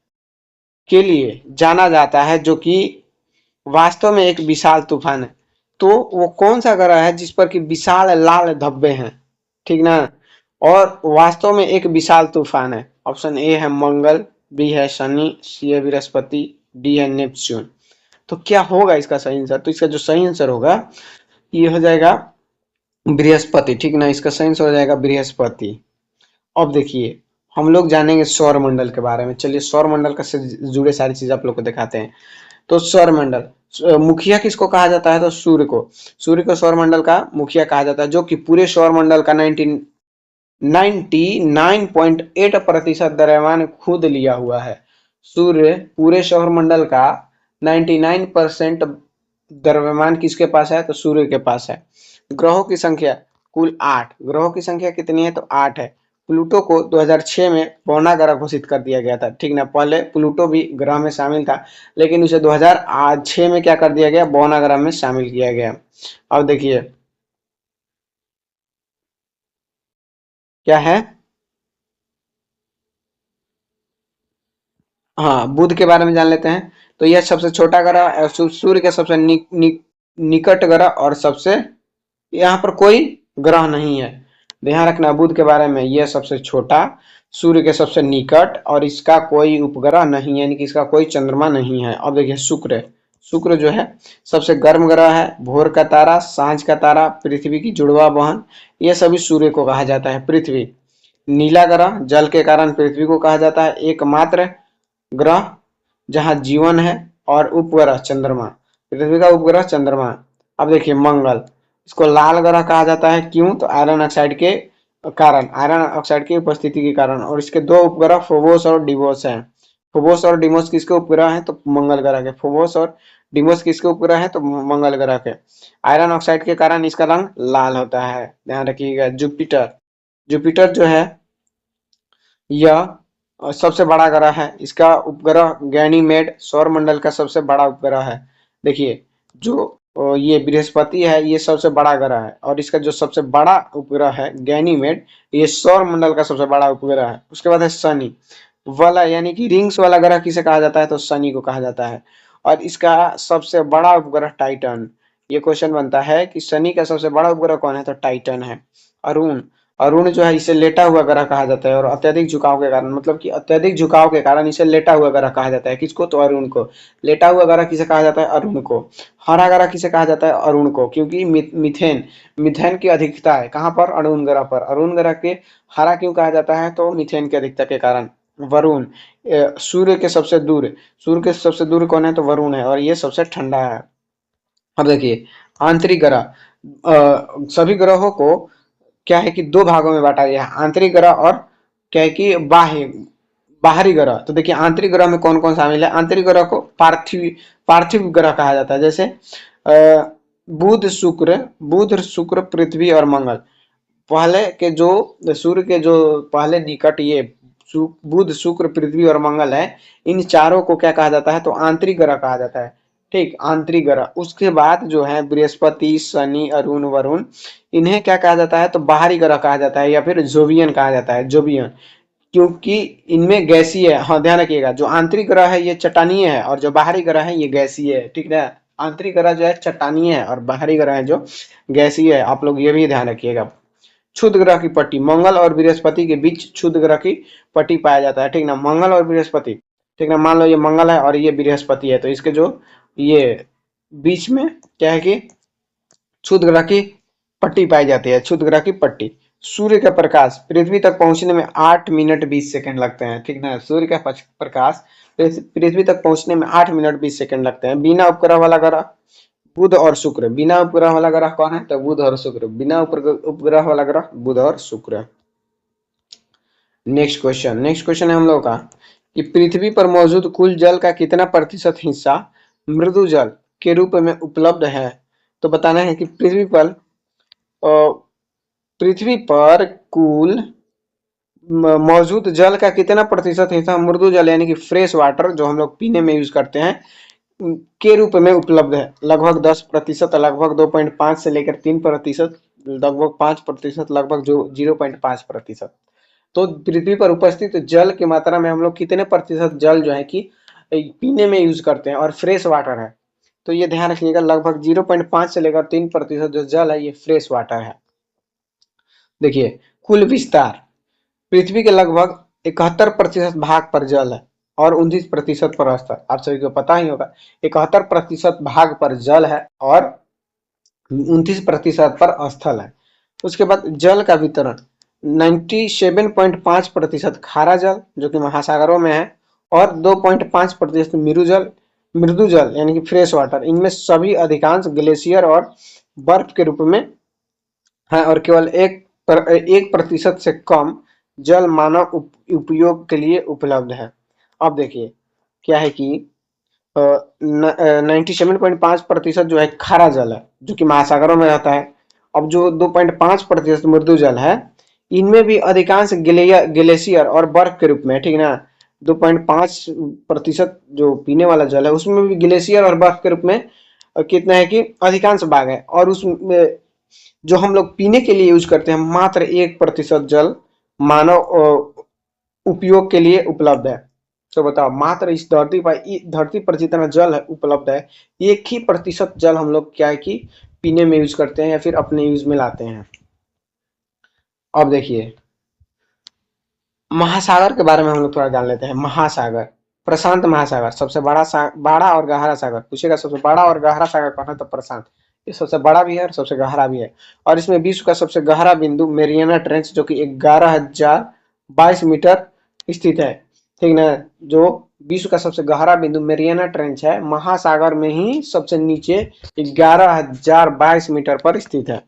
के लिए जाना जाता है, जो कि वास्तव में एक विशाल तूफान है। तो वो कौन सा ग्रह है जिस पर कि विशाल लाल धब्बे हैं, ठीक ना, और वास्तव में एक विशाल तूफान है। ऑप्शन ए है मंगल, बी है शनि, सी है बृहस्पति, डी है नेपच्यून। तो क्या होगा इसका सही आंसर? तो इसका जो सही आंसर होगा ये हो जाएगा बृहस्पति, ठीक ना, इसका सही आंसर हो जाएगा बृहस्पति। अब देखिए हम लोग जानेंगे सौर मंडल के बारे में। चलिए सौर मंडल का से जुड़े सारी चीज आप लोग को दिखाते हैं। तो सौर मंडल मुखिया किसको कहा जाता है? तो सूर्य को। सूर्य को सौर मंडल का मुखिया कहा जाता है, जो कि पूरे सौर मंडल का 99.8% द्रव्यमान खुद लिया हुआ है। सूर्य पूरे सौर मंडल का 99% द्रव्यमान किसके पास है? तो सूर्य के पास है। ग्रहों की संख्या कुल 8। ग्रहों की संख्या कितनी है? तो 8 है। प्लूटो को 2006 में पौना ग्रह घोषित कर दिया गया था, ठीक ना। पहले प्लूटो भी ग्रह में शामिल था, लेकिन उसे 2006 में क्या कर दिया गया? बौना ग्रह में शामिल किया गया। अब देखिए क्या है। हाँ बुध के बारे में जान लेते हैं। तो यह सबसे छोटा ग्रह है, सूर्य के सबसे निकट ग्रह और सबसे, यहाँ पर कोई ग्रह नहीं है। ध्यान रखना बुध के बारे में, यह सबसे छोटा, सूर्य के सबसे निकट और इसका कोई उपग्रह नहीं है, यानी कि इसका कोई चंद्रमा नहीं है। अब देखिए शुक्र। शुक्र जो है सबसे गर्म ग्रह है, भोर का तारा, सांझ का तारा, पृथ्वी की जुड़वा बहन, ये सभी सूर्य को कहा जाता है। पृथ्वी नीला ग्रह, जल के कारण पृथ्वी को कहा जाता है। एकमात्र ग्रह जहाँ जीवन है, और उपग्रह चंद्रमा, पृथ्वी का उपग्रह चंद्रमा। अब देखिए मंगल, इसको लाल ग्रह कहा जाता है, क्यों? तो आयरन ऑक्साइड के कारण, आयरन ऑक्साइड की उपस्थिति के कारण। और इसके दो उपग्रह फोबोस और डिवोस हैं। फोबोस और डिमोस किसके उपग्रह हैं? तो मंगल ग्रह के। फोबोस और डिमोस किसके उपग्रह हैं? तो मंगल ग्रह के। आयरन ऑक्साइड के कारण इसका रंग लाल होता है, ध्यान रखिएगा। जुपिटर, जुपिटर जो है यह सबसे बड़ा ग्रह है। इसका उपग्रह गैनीमेड सौर मंडल का सबसे बड़ा उपग्रह है। देखिए जो ये बृहस्पति है, ये सबसे बड़ा ग्रह है, और इसका जो सबसे बड़ा उपग्रह है गैनीमेड, ये सौर मंडल का सबसे बड़ा उपग्रह है। उसके बाद है शनि वाला, यानी कि रिंग्स वाला ग्रह किसे कहा जाता है? तो शनि को कहा जाता है। और इसका सबसे बड़ा उपग्रह टाइटन। ये क्वेश्चन बनता है कि शनि का सबसे बड़ा उपग्रह कौन है? तो टाइटन है। अरुण, अरुण जो है इसे लेटा हुआ ग्रह कहा जाता है, और अत्यधिक झुकाव के कारण, मतलब कि अत्यधिक झुकाव के कारण इसे लेटा हुआ ग्रह कहा जाता है। किसको? तो अरुण को। लेटा हुआ ग्रह किसे कहा जाता है? अरुण को। हरा ग्रह किसे कहा जाता है? अरुण को, क्योंकि मिथेन, मिथेन की अधिकता है कहाँ पर? अरुण ग्रह पर। अरुण ग्रह के हरा क्यों कहा जाता है? तो मिथेन की अधिकता के कारण। वरुण सूर्य के सबसे दूर, सूर्य के सबसे दूर कौन है? तो वरुण है, और ये सबसे ठंडा है। अब देखिए आंतरिक ग्रह, सभी ग्रहों को क्या है कि दो भागों में बांटा गया है, आंतरिक ग्रह और क्या है कि बाह्य, बाहरी ग्रह। तो देखिए आंतरिक ग्रह में कौन कौन शामिल है? आंतरिक ग्रह को पार्थिव, पार्थिव ग्रह कहा जाता है। जैसे बुध शुक्र, बुध शुक्र पृथ्वी और मंगल। पहले के जो सूर्य के जो पहले निकट ये बुध शुक्र पृथ्वी और मंगल है, इन चारों को क्या कहा जाता है? तो आंतरिक ग्रह कहा जाता है, ठीक, आंतरिक ग्रह। उसके बाद जो है बृहस्पति, शनि, अरुण, वरुण, इन्हें क्या कहा जाता है? तो बाहरी ग्रह कहा जाता है, या फिर जोवियन कहा जाता है, जोवियन, क्योंकि इनमें गैसीय है। हाँ ध्यान रखिएगा, जो आंतरिक ग्रह है ये चट्टानीय है, और जो बाहरी ग्रह है ये गैसीय है, ठीक है। आंतरिक ग्रह जो है चट्टानीय है, और बाहरी ग्रह है जो गैसीय है। आप लोग ये भी ध्यान रखिएगा। क्षुद्र ग्रह की पट्टी, मंगल और बृहस्पति के बीच क्षुद्र ग्रह की पट्टी पाया जाता है, ठीक ना। मंगल और बृहस्पति, ठीक ना, मान लो ये मंगल है और ये बृहस्पति है, तो इसके जो ये बीच में क्या है कि क्षुद्र ग्रह की पट्टी पाई जाती है, क्षुद्र ग्रह की पट्टी। सूर्य का प्रकाश पृथ्वी तक पहुंचने में 8 मिनट 20 सेकंड लगते हैं, ठीक ना। सूर्य का प्रकाश पृथ्वी तक पहुंचने में 8 मिनट 20 सेकंड लगते हैं। बिना उपग्रह वाला ग्रह बुध और शुक्र। बिना उपग्रह वाला ग्रह कौन है? तो बुध और शुक्र। बिना उपग्रह वाला ग्रह बुध और शुक्र। नेक्स्ट क्वेश्चन, नेक्स्ट क्वेश्चन है हम लोग का कि पृथ्वी पर मौजूद कुल जल का कितना प्रतिशत हिस्सा मृदु जल के रूप में उपलब्ध है। तो बताना है कि पृथ्वी पर कुल मौजूद जल का कितना प्रतिशत हिस्सा मृदु जल यानी कि फ्रेश वाटर जो हम लोग पीने में यूज करते हैं के रूप में उपलब्ध है। लगभग 10%, लगभग 2.5 से लेकर 3%, लगभग 5%, लगभग जो 0.5%। तो पृथ्वी पर उपस्थित जल की मात्रा में हम लोग कितने प्रतिशत जल जो है कि पीने में यूज करते हैं और फ्रेश वाटर है। तो ये ध्यान रखिएगा, लगभग 0.5 से लेकर 3% जो जल है ये फ्रेश वाटर है। देखिए, कुल विस्तार पृथ्वी के लगभग 71% भाग पर जल है और 29% पर स्थल। आप सभी को पता ही होगा, 71% भाग पर जल है और 29% पर स्थल है। उसके बाद जल का वितरण 97.5% खारा जल जो कि महासागरों में है और 2.5% मृदु जल यानी कि फ्रेश वाटर। इनमें सभी अधिकांश ग्लेशियर और बर्फ के रूप में है और केवल 1% से कम जल मानव उपयोग के लिए उपलब्ध है। अब देखिए क्या है कि 97.5% जो है खारा जल है जो कि महासागरों में रहता है। अब जो 2.5% मृदु जल है इनमें भी अधिकांश ग्लेशियर और बर्फ के रूप में, ठीक ना। 2.5% जो पीने वाला जल है उसमें भी ग्लेशियर और बर्फ के रूप में कितना है कि अधिकांश भाग है और उसमें जो हम लोग पीने के लिए यूज करते हैं मात्र 1% जल मानव उपयोग के लिए उपलब्ध है। तो बताओ, मात्र इस धरती पर जितना जल है उपलब्ध है, 1% जल हम लोग क्या है कि पीने में यूज करते हैं या फिर अपने यूज में लाते हैं। अब देखिए महासागर के बारे में हम लोग थोड़ा जान लेते हैं। महासागर, प्रशांत महासागर सबसे बड़ा और गहरा सागर पूछेगा। सबसे बड़ा और गहरा सागर कौन है? तो प्रशांत। ये सबसे बड़ा भी है और सबसे गहरा भी है और इसमें विश्व का सबसे गहरा बिंदु मेरियाना ट्रेंच जो कि 11,022 मीटर स्थित है, ठीक ना। जो विश्व का सबसे गहरा बिंदु मेरियाना ट्रेंच है महासागर में ही सबसे नीचे 11,022 मीटर पर स्थित है।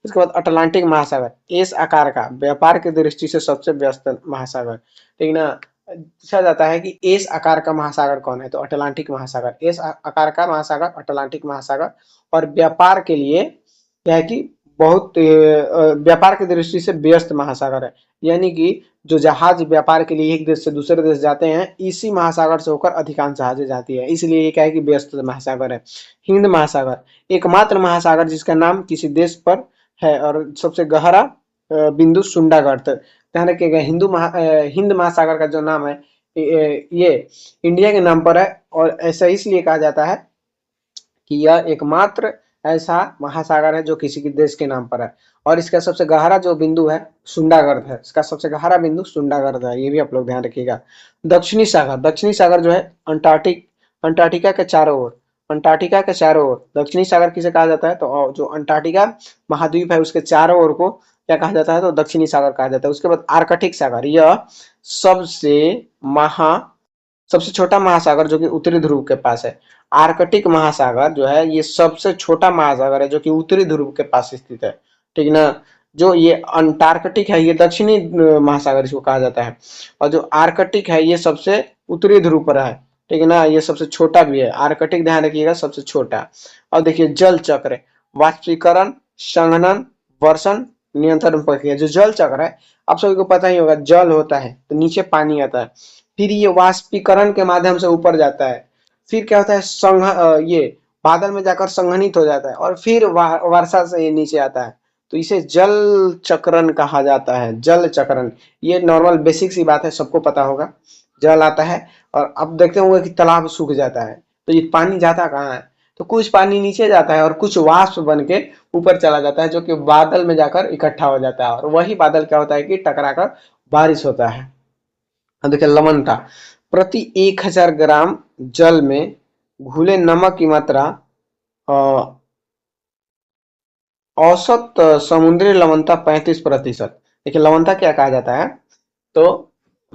उसके बाद अटलांटिक महासागर, एस आकार का, व्यापार की दृष्टि से सबसे व्यस्त महासागर, ठीक ना। पूछा जाता है कि एस आकार का महासागर कौन है? तो अटलांटिक महासागर। एस आकार का महासागर अटलांटिक महासागर और व्यापार के लिए क्या है कि बहुत व्यापार की दृष्टि से व्यस्त महासागर है। यानी कि जो जहाज व्यापार के लिए एक देश से दूसरे देश जाते हैं इसी महासागर से होकर अधिकांश जहाजें जाती है, इसलिए ये क्या है कि व्यस्त महासागर है। हिंद महासागर, एकमात्र महासागर जिसका नाम किसी देश पर है और सबसे गहरा बिंदु सुंडागढ़। ध्यान रखिएगा, हिंद महासागर का जो नाम है ये इंडिया के नाम पर है और ऐसा इसलिए कहा जाता है कि यह एकमात्र ऐसा महासागर है जो किसी के देश के नाम पर है और इसका सबसे गहरा जो बिंदु है सुंडागढ़ है। इसका सबसे गहरा बिंदु सुंडागढ़ है, ये भी आप लोग ध्यान रखिएगा। दक्षिणी सागर जो है अंटार्कटिका के चारों ओर, अंटार्कटिका के चारों ओर दक्षिणी सागर किसे कहा जाता है? तो जो अंटार्कटिका महाद्वीप है उसके चारों ओर को क्या कहा जाता है? तो दक्षिणी सागर कहा जाता है। उसके बाद आर्कटिक सागर, यह सबसे महा सबसे छोटा महासागर जो कि उत्तरी ध्रुव के पास है। आर्कटिक महासागर जो है ये सबसे छोटा महासागर है जो कि उत्तरी ध्रुव के पास स्थित है, ठीक ना। जो ये अंटार्कटिक है ये दक्षिणी महासागर इसको कहा जाता है और जो आर्कटिक है ये सबसे उत्तरी ध्रुव पर है, ठीक है ना। ये सबसे छोटा भी है आर्कटिक, ध्यान रखिएगा सबसे छोटा। और देखिए जल चक्र, वाष्पीकरण, संघनन, वर्षण, नियंत्रण प्रक्रिया। जो जल चक्र है आप सभी को पता ही होगा, जल होता है तो नीचे पानी आता है, फिर ये वाष्पीकरण के माध्यम से ऊपर जाता है, फिर क्या होता है ये बादल में जाकर संघनित हो जाता है और फिर वर्षा से ये नीचे आता है। तो इसे जल चक्रण कहा जाता है, जल चक्रण। ये नॉर्मल बेसिक सी बात है, सबको पता होगा। जल आता है और अब देखते होंगे कि तालाब सूख जाता है तो ये पानी जाता कहाँ है? तो कुछ पानी नीचे जाता है और कुछ वाष्प बन के ऊपर चला जाता है जो कि बादल में जाकर इकट्ठा हो जाता है और वही बादल क्या होता है कि टकराकर बारिश होता है। देखिए लवणता, प्रति 1,000 ग्राम जल में घुले नमक की मात्रा औसत समुद्री लवणता 35%। देखिए लवणता क्या कहा जाता है? तो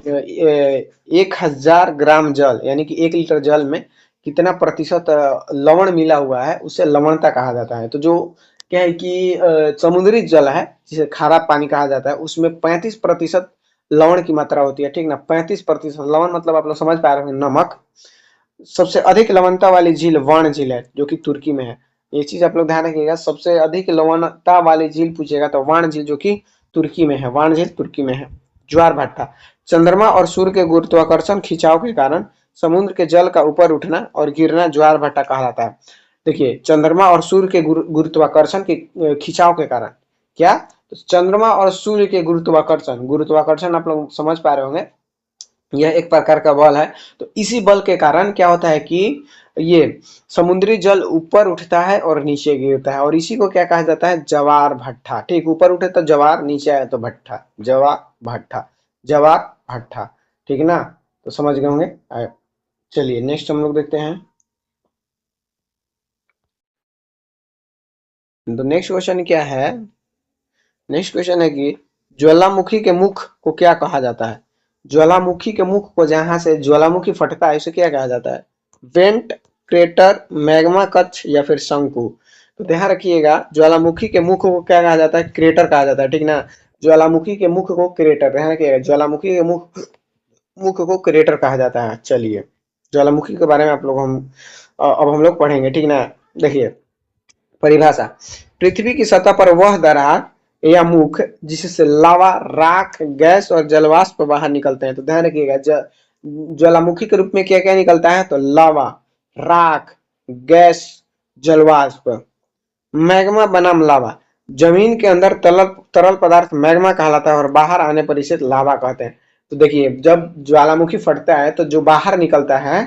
1,000 ग्राम जल यानी कि 1 लीटर जल में कितना प्रतिशत लवण मिला हुआ है उसे लवणता कहा जाता है। तो जो क्या है कि समुद्री जल है जिसे खारा पानी कहा जाता है उसमें 35% लवण की मात्रा होती है, ठीक ना। 35% लवण मतलब आप लोग समझ पा रहे होंगे नमक। सबसे अधिक लवणता वाली झील वाण झील है जो कि तुर्की में है। ये चीज आप लोग ध्यान रखिएगा, सबसे अधिक लवणता वाली झील पूछेगा तो वाण झील जो कि तुर्की में है, वाण झील तुर्की में है। ज्वार भाटा, चंद्रमा और सूर्य के गुरुत्वाकर्षण खिंचाव के कारण समुद्र के जल का ऊपर उठना और गिरना ज्वार भाटा कहलाता है। देखिए, चंद्रमा और सूर्य के गुरुत्वाकर्षण के खिंचाव के कारण, क्या, तो चंद्रमा और सूर्य के गुरुत्वाकर्षण, गुरुत्वाकर्षण आप लोग समझ पा रहे होंगे, यह एक प्रकार का बल है। तो इसी बल के कारण क्या होता है कि ये समुद्री जल ऊपर उठता है और नीचे गिरता है, और इसी को क्या कहा जाता है, जवार भट्टा। ठीक, ऊपर उठे तो जवार, नीचे आए तो भट्टा, जवार भट्टा, जवार भट्टा। ठीक ना, तो समझ गए होंगे। चलिए नेक्स्ट हम लोग देखते हैं। तो नेक्स्ट क्वेश्चन क्या है, नेक्स्ट क्वेश्चन है कि ज्वालामुखी के मुख को क्या कहा जाता है। ज्वालामुखी के मुख को, जहां से ज्वालामुखी फटता है, उसे क्या कहा जाता है, वेंट, क्रेटर, मैग्मा कक्ष या फिर शंकु। तो ध्यान रखिएगा, ज्वालामुखी के मुख को क्या कहा जाता है, क्रेटर कहा जाता है। ठीक ना, ज्वालामुखी के मुख को क्रेटर, ध्यान रखिएगा, ज्वालामुखी के मुख मुख को क्रेटर कहा जाता है। चलिए, ज्वालामुखी के बारे में आप लोग अब हम लोग पढ़ेंगे। ठीक ना, देखिए परिभाषा, पृथ्वी की सतह पर वह दरार या मुख जिससे लावा, राख, गैस और जलवाष्प बाहर निकलते हैं। तो ध्यान रखिएगा, ज्वालामुखी के रूप में क्या क्या निकलता है, तो लावा, राख, गैस, जलवाष्प। मैग्मा बनाम लावा, जमीन के अंदर तरल तरल पदार्थ मैग्मा कहलाता है और बाहर आने पर इसे लावा कहते हैं। तो देखिए, जब ज्वालामुखी फटता है तो जो बाहर निकलता है,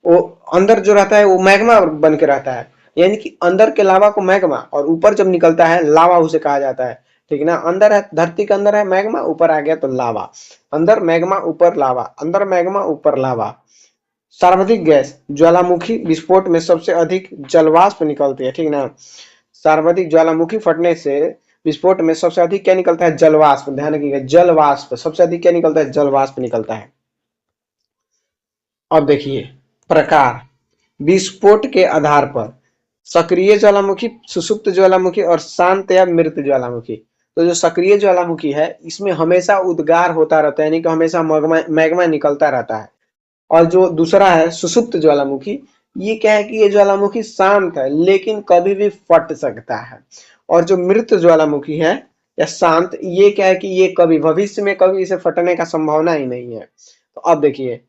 वो अंदर जो रहता है वो मैग्मा बन के रहता है, यानी कि अंदर के लावा को मैग्मा, और ऊपर जब निकलता है लावा उसे कहा जाता है। ठीक ना, अंदर है, धरती के अंदर है मैग्मा, ऊपर आ गया तो लावा, अंदर मैग्मा ऊपर लावा, अंदर मैग्मा ऊपर लावा। सर्वाधिक गैस, ज्वालामुखी विस्फोट में सबसे अधिक जलवाष्प निकलती है। ठीक ना, सर्वाधिक ज्वालामुखी फटने से विस्फोट में सबसे अधिक क्या निकलता है, जलवाष्प। ध्यान रखिएगा, जलवाष्प, सबसे अधिक क्या निकलता है, जलवाष्प निकलता है। अब देखिए प्रकार, विस्फोट के आधार पर सक्रिय ज्वालामुखी, सुषुप्त ज्वालामुखी और शांत या मृत ज्वालामुखी। तो जो सक्रिय ज्वालामुखी है, इसमें हमेशा उद्गार होता रहता है, यानी कि हमेशा मैग्मा निकलता रहता है। और जो दूसरा है सुषुप्त ज्वालामुखी, ये क्या है कि ये ज्वालामुखी शांत है लेकिन कभी भी फट सकता है। और जो मृत ज्वालामुखी है या शांत, ये क्या है कि ये कभी भविष्य में कभी इसे फटने का संभावना ही नहीं है। तो अब देखिए,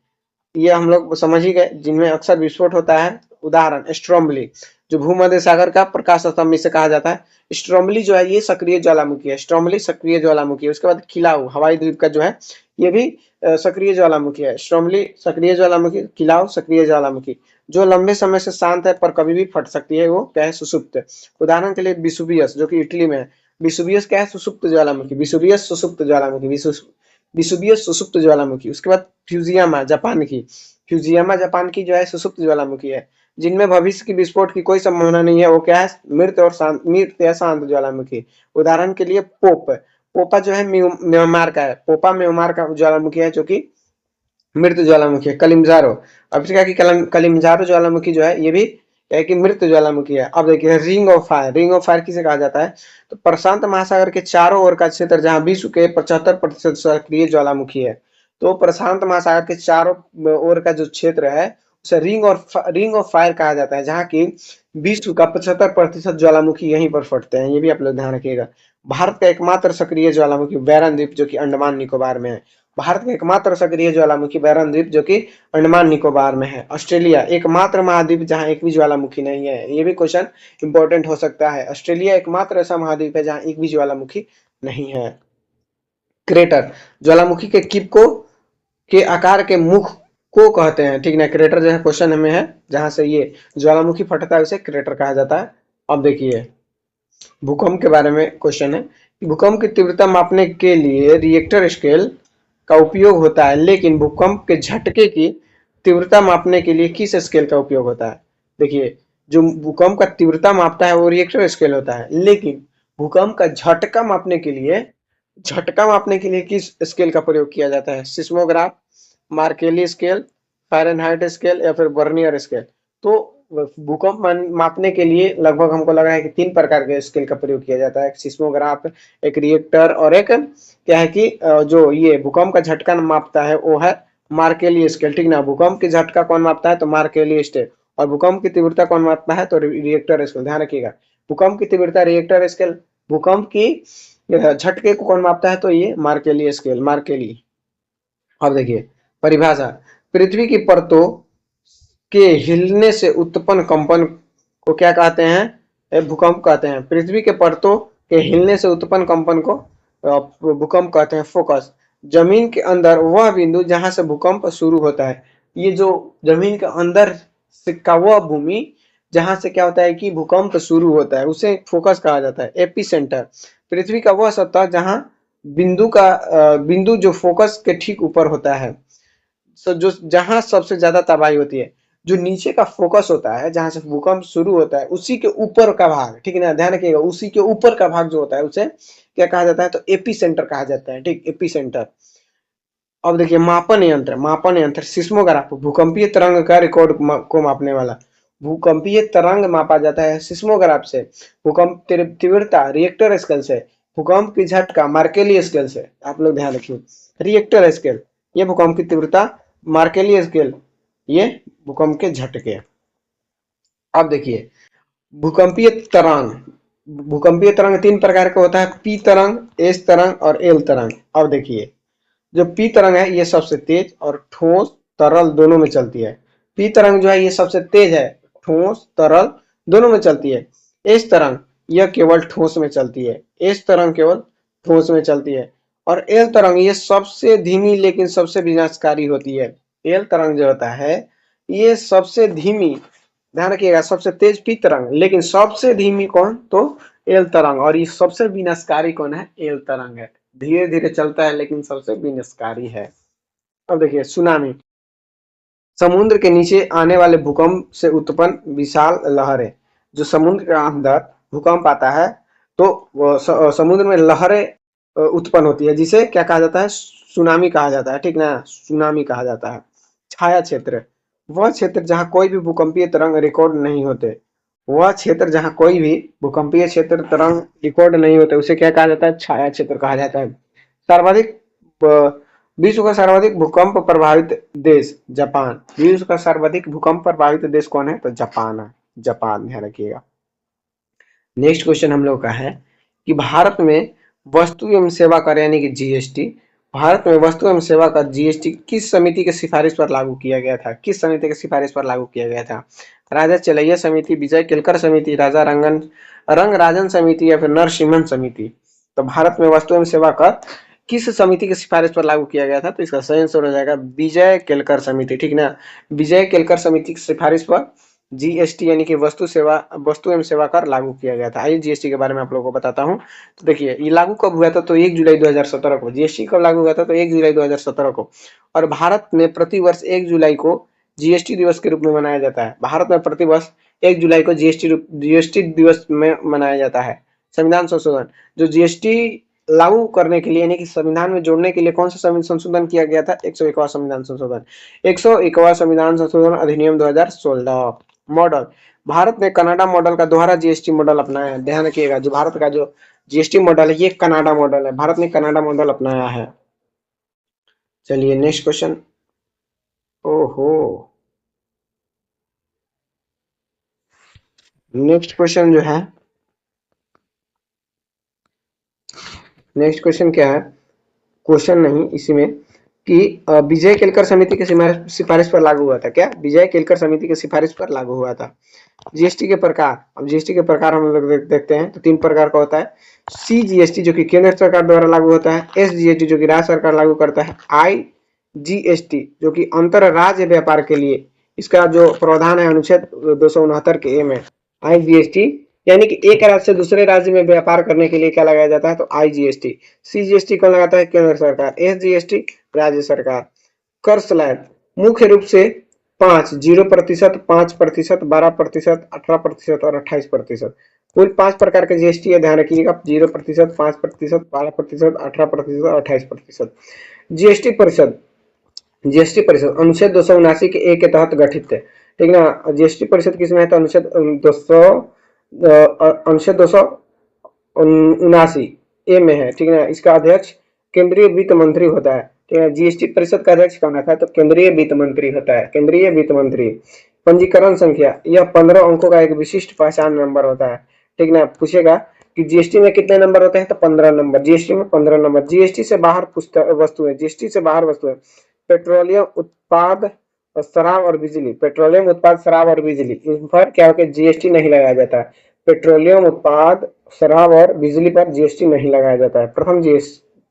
ये हम लोग समझ ही गए जिनमें अक्सर विस्फोट होता है। उदाहरण, स्ट्रोम्बली, जो भूमध्य सागर का प्रकाश स्तंभ इसे कहा जाता है। स्ट्रोम्बली जो है ये सक्रिय ज्वालामुखी है, स्ट्रोम्बली सक्रिय ज्वालामुखी है। उसके बाद खिलाऊ, हवाई द्वीप का जो है, ये भी सक्रिय ज्वालामुखी है। स्ट्रोम्बली सक्रिय ज्वालामुखी, खिलाऊ सक्रिय ज्वालामुखी। जो लंबे समय से शांत है पर कभी भी फट सकती है, वो क्या है, सुषुप्त। उदाहरण के लिए विसुवियस जो कि इटली में है, विसुवियस क्या है, सुषुप्त ज्वालामुखी, विसुवियस सुषुप्त ज्वालामुखी, विसुवियस सुषुप्त ज्वालामुखी। उसके बाद फ्यूजियामा जापान की, फ्यूजियामा जापान की जो है सुषुप्त ज्वालामुखी है, जिनमें भविष्य की विस्फोट की कोई संभावना नहीं है। वो क्या है, मृत और शांत, मृत या शांत ज्वालामुखी। उदाहरण के लिए पोप, पोपा जो है म्यांमार का है, पोपा म्यांमार का ज्वालामुखी है जो कि मृत ज्वालामुखी है। कलिमंजारो, अफ्रीका की कलिमंजारो ज्वालामुखी जो है, ये भी है कि मृत ज्वालामुखी है। अब देखिए ring of fire, ring of fire किसे कहा जाता है, तो प्रशांत महासागर के चारों ओर का क्षेत्र जहां विश्व के 75% सक्रिय ज्वालामुखी है। तो प्रशांत महासागर के चारों ओर का जो क्षेत्र है उसे रिंग ऑफ फायर कहा जाता है, जहाँ की विश्व का 75% ज्वालामुखी यहीं पर फटते हैं। ये भी आप लोग ध्यान रखिएगा। भारत का एकमात्र सक्रिय ज्वालामुखी बैरन द्वीप जो कि अंडमान निकोबार में है। भारत का एकमात्र सक्रिय ज्वालामुखी बैरन द्वीप जो कि अंडमान निकोबार में है। ऑस्ट्रेलिया एकमात्र महाद्वीप जहां एक भी ज्वालामुखी नहीं है। ये भी क्वेश्चन इंपॉर्टेंट हो सकता है। ऑस्ट्रेलिया एकमात्र ऐसा महाद्वीप है जहां एक भी ज्वालामुखी नहीं है। क्रेटर, ज्वालामुखी के किप को के आकार के मुख को कहते हैं। ठीक ना, क्रेटर जो है क्वेश्चन में है, जहां से ये ज्वालामुखी फटता है उसे क्रेटर कहा जाता है। अब देखिए भूकंप के बारे में क्वेश्चन है, भूकंप की तीव्रता मापने के लिए रिएक्टर स्केल का उपयोग होता है, लेकिन भूकंप के झटके की तीव्रता मापने के लिए किस स्केल का उपयोग होता है। देखिए, जो भूकंप का तीव्रता मापता है वो रिएक्टर स्केल होता है, लेकिन भूकंप का झटका मापने के लिए किस स्केल का प्रयोग किया जाता है, सिस्मोग्राफ, मार्केली स्केल, फ़ारेनहाइट स्केल या फिर वर्नियर स्केल। तो भूकंप मापने के लिए लगभग हमको लग रहा है कि 3 प्रकार के स्केल का प्रयोग किया जाता है, एक सिस्मोग्राफ, एक रिएक्टर और एक क्या है कि जो ये भूकंप का झटका मापता है वो है मार्केली स्केल, ठीक ना। भूकंप की झटका कौन मापता है? तो मार्केली स्केल। और भूकंप की तीव्रता कौन मापता है? तो रिएक्टर स्केल। ध्यान रखिएगा, भूकंप की तीव्रता रिएक्टर स्केल, भूकंप की झटके को कौन मापता है? तो ये मार्केली स्केल, मार्केली। अब देखिए परिभाषा, पृथ्वी की परतों के हिलने से उत्पन्न कंपन को क्या कहते हैं? भूकंप कहते हैं। पृथ्वी के परतों के हिलने से उत्पन्न कंपन को भूकंप कहते हैं। फोकस, जमीन के अंदर वह बिंदु जहां से भूकंप शुरू होता है। ये जो जमीन के अंदर से का वह भूमि जहां से क्या होता है कि भूकंप शुरू होता है, उसे फोकस कहा जाता है। एपी सेंटर, पृथ्वी का वह सतह जहां बिंदु जो फोकस के ठीक ऊपर होता है, जो जहां सबसे ज्यादा तबाही होती है, जो नीचे का फोकस होता है जहां से भूकंप शुरू होता है, उसी के ऊपर का भाग, ठीक है ना, ध्यान रखिएगा, उसी के ऊपर का भाग जो होता है उसे क्या कहा जाता है? तो एपी सेंटर कहा जाता है, ठीक, एपी सेंटर। अब देखिए मापन यंत्र, मापन यंत्र सिस्मोग्राफ, भूकंपीय तरंग का रिकॉर्ड को मापने वाला। भूकंपीय तरंग मापा जाता है सिस्मोग्राफ से, भूकंप तीव्रता रिएक्टर स्केल से, भूकंप की झटका मार्केली स्केल से। आप लोग ध्यान रखिए, रिएक्टर स्केल ये भूकंप की तीव्रता, मार्केली स्केल ये भूकंप के झटके। अब देखिए भूकंपीय तरंग, भूकंपीय तरंग तीन प्रकार का होता है, पी तरंग, एस तरंग और एल तरंग। अब देखिए जो पी तरंग है ये सबसे तेज और ठोस तरल दोनों में चलती है। पी तरंग जो है ये सबसे तेज है, ठोस तरल दोनों में चलती है। एस तरंग यह केवल ठोस में चलती है, एस तरंग केवल ठोस में चलती है। और एल तरंग ये सबसे धीमी लेकिन सबसे विनाशकारी होती है। एल तरंग जो होता है ये सबसे धीमी, ध्यान रखिएगा, सबसे तेज पी तरंग लेकिन सबसे धीमी कौन? तो एल तरंग। और ये सबसे विनाशकारी कौन है? एल तरंग है। धीरे धीरे चलता है लेकिन सबसे विनाशकारी है। अब देखिए सुनामी, समुद्र के नीचे आने वाले भूकंप से उत्पन्न विशाल लहरें। जो समुद्र के अंदर भूकंप आता है तो समुद्र में लहरें उत्पन्न होती है, जिसे क्या कहा जाता है? सुनामी कहा जाता है, ठीक ना, सुनामी कहा जाता है। छाया क्षेत्र, वह क्षेत्र जहां कोई भी भूकंपीय तरंग रिकॉर्ड नहीं होते, वह क्षेत्र जहां कोई भी भूकंपीय क्षेत्र तरंग रिकॉर्ड नहीं होते उसे क्या कहा जाता है? छाया क्षेत्र कहा जाता है। सर्वाधिक विश्व का सर्वाधिक भूकंप प्रभावित देश जापान। विश्व का सर्वाधिक भूकंप प्रभावित देश कौन है? तो जापान है, जापान, ध्यान रखिएगा। नेक्स्ट क्वेश्चन हम लोग का है कि भारत में वस्तु एवं सेवा कर यानी कि जीएसटी, भारत में वस्तु एवं सेवा कर जीएसटी किस समिति की सिफारिश पर लागू किया गया था? किस समिति की सिफारिश पर लागू किया गया था? राजा चलैया समिति, विजय केलकर समिति, राजा रंगराजन समिति या फिर नरसिम्हन समिति। तो भारत में वस्तु एवं सेवा कर किस समिति की सिफारिश पर लागू किया गया था? तो इसका सही आंसर हो जाएगा विजय केलकर समिति, ठीक ना, विजय केलकर समिति की सिफारिश पर जीएसटी यानी कि वस्तु एवं सेवा कर लागू किया गया था। आइए जीएसटी के बारे में आप लोगों को बताता हूँ। तो देखिए ये लागू कब हुआ था? तो 1 जुलाई 2017 को। जीएसटी कब लागू हुआ था? तो 1 जुलाई 2017 को। और भारत में प्रतिवर्ष 1 जुलाई को जीएसटी दिवस के रूप में मनाया जाता है। भारत में प्रतिवर्ष 1 जुलाई को जीएसटी दिवस में मनाया जाता है। संविधान संशोधन, जो जीएसटी लागू करने के लिए यानी कि संविधान में जोड़ने के लिए कौन सा संशोधन किया गया था? 101वां संविधान संशोधन, 101वां संविधान संशोधन अधिनियम 2016। मॉडल, भारत ने कनाडा मॉडल का दोहरा जीएसटी मॉडल अपनाया है। ध्यान रखिएगा जो भारत का जो जीएसटी मॉडल है ये कनाडा मॉडल है, भारत ने कनाडा मॉडल अपनाया है। चलिए नेक्स्ट क्वेश्चन। ओहो, नेक्स्ट क्वेश्चन जो है, नेक्स्ट क्वेश्चन क्या है? क्वेश्चन नहीं इसी में कि विजय केलकर समिति की सिफारिश पर लागू हुआ था। क्या? विजय केलकर समिति की सिफारिश पर लागू हुआ था। जीएसटी के प्रकार, अब जीएसटी के प्रकार हम लोग देखते हैं तो 3 प्रकार का होता है। सीजीएसटी जो कि केंद्र सरकार द्वारा लागू होता है, एसजीएसटी जो कि राज्य सरकार लागू करता है, आईजीएसटी जो कि अंतर राज्य व्यापार के लिए इसका जो प्रावधान है अनुच्छेद 269 के ए में, आईजीएसटी यानी कि एक राज्य से दूसरे राज्य में व्यापार करने के लिए क्या लगाया जाता है? तो आईजीएसटी। सीजीएसटी कौन लगाता है? केंद्र सरकार। एसजीएसटी राज्य सरकार। कर स्लैब मुख्य रूप से 5, 0%, 5%, 12%, 18% और 28%। कुल 5 प्रकार के जीएसटी है, ध्यान रखिएगा, 0%, 5%, 12%, 18% और 28%। जीएसटी परिषद, जीएसटी परिषद अनुच्छेद 279 के ए के तहत गठित है, ठीक ना। जीएसटी परिषद किसमें है? तो अनुच्छेद 279 ए में है, ठीक है ना। इसका अध्यक्ष केंद्रीय वित्त मंत्री होता है, ठीक है। जीएसटी परिषद का अध्यक्ष कौन होता है? तो केंद्रीय वित्त मंत्री होता है, केंद्रीय वित्त मंत्री। पंजीकरण संख्या, यह 15 अंकों का एक विशिष्ट पहचान नंबर होता है, ठीक ना। पूछेगा कि जीएसटी में कितने नंबर होते हैं? तो 15 नंबर, जीएसटी में 15 नंबर। जीएसटी से बाहर वस्तुएं, जीएसटी से बाहर वस्तुएं, पेट्रोलियम उत्पाद, शराब और बिजली, पेट्रोलियम उत्पाद, शराब और बिजली, इन पर क्या होगा? जीएसटी नहीं लगाया जाता है। पेट्रोलियम उत्पाद, शराब और बिजली पर जीएसटी नहीं लगाया जाता है।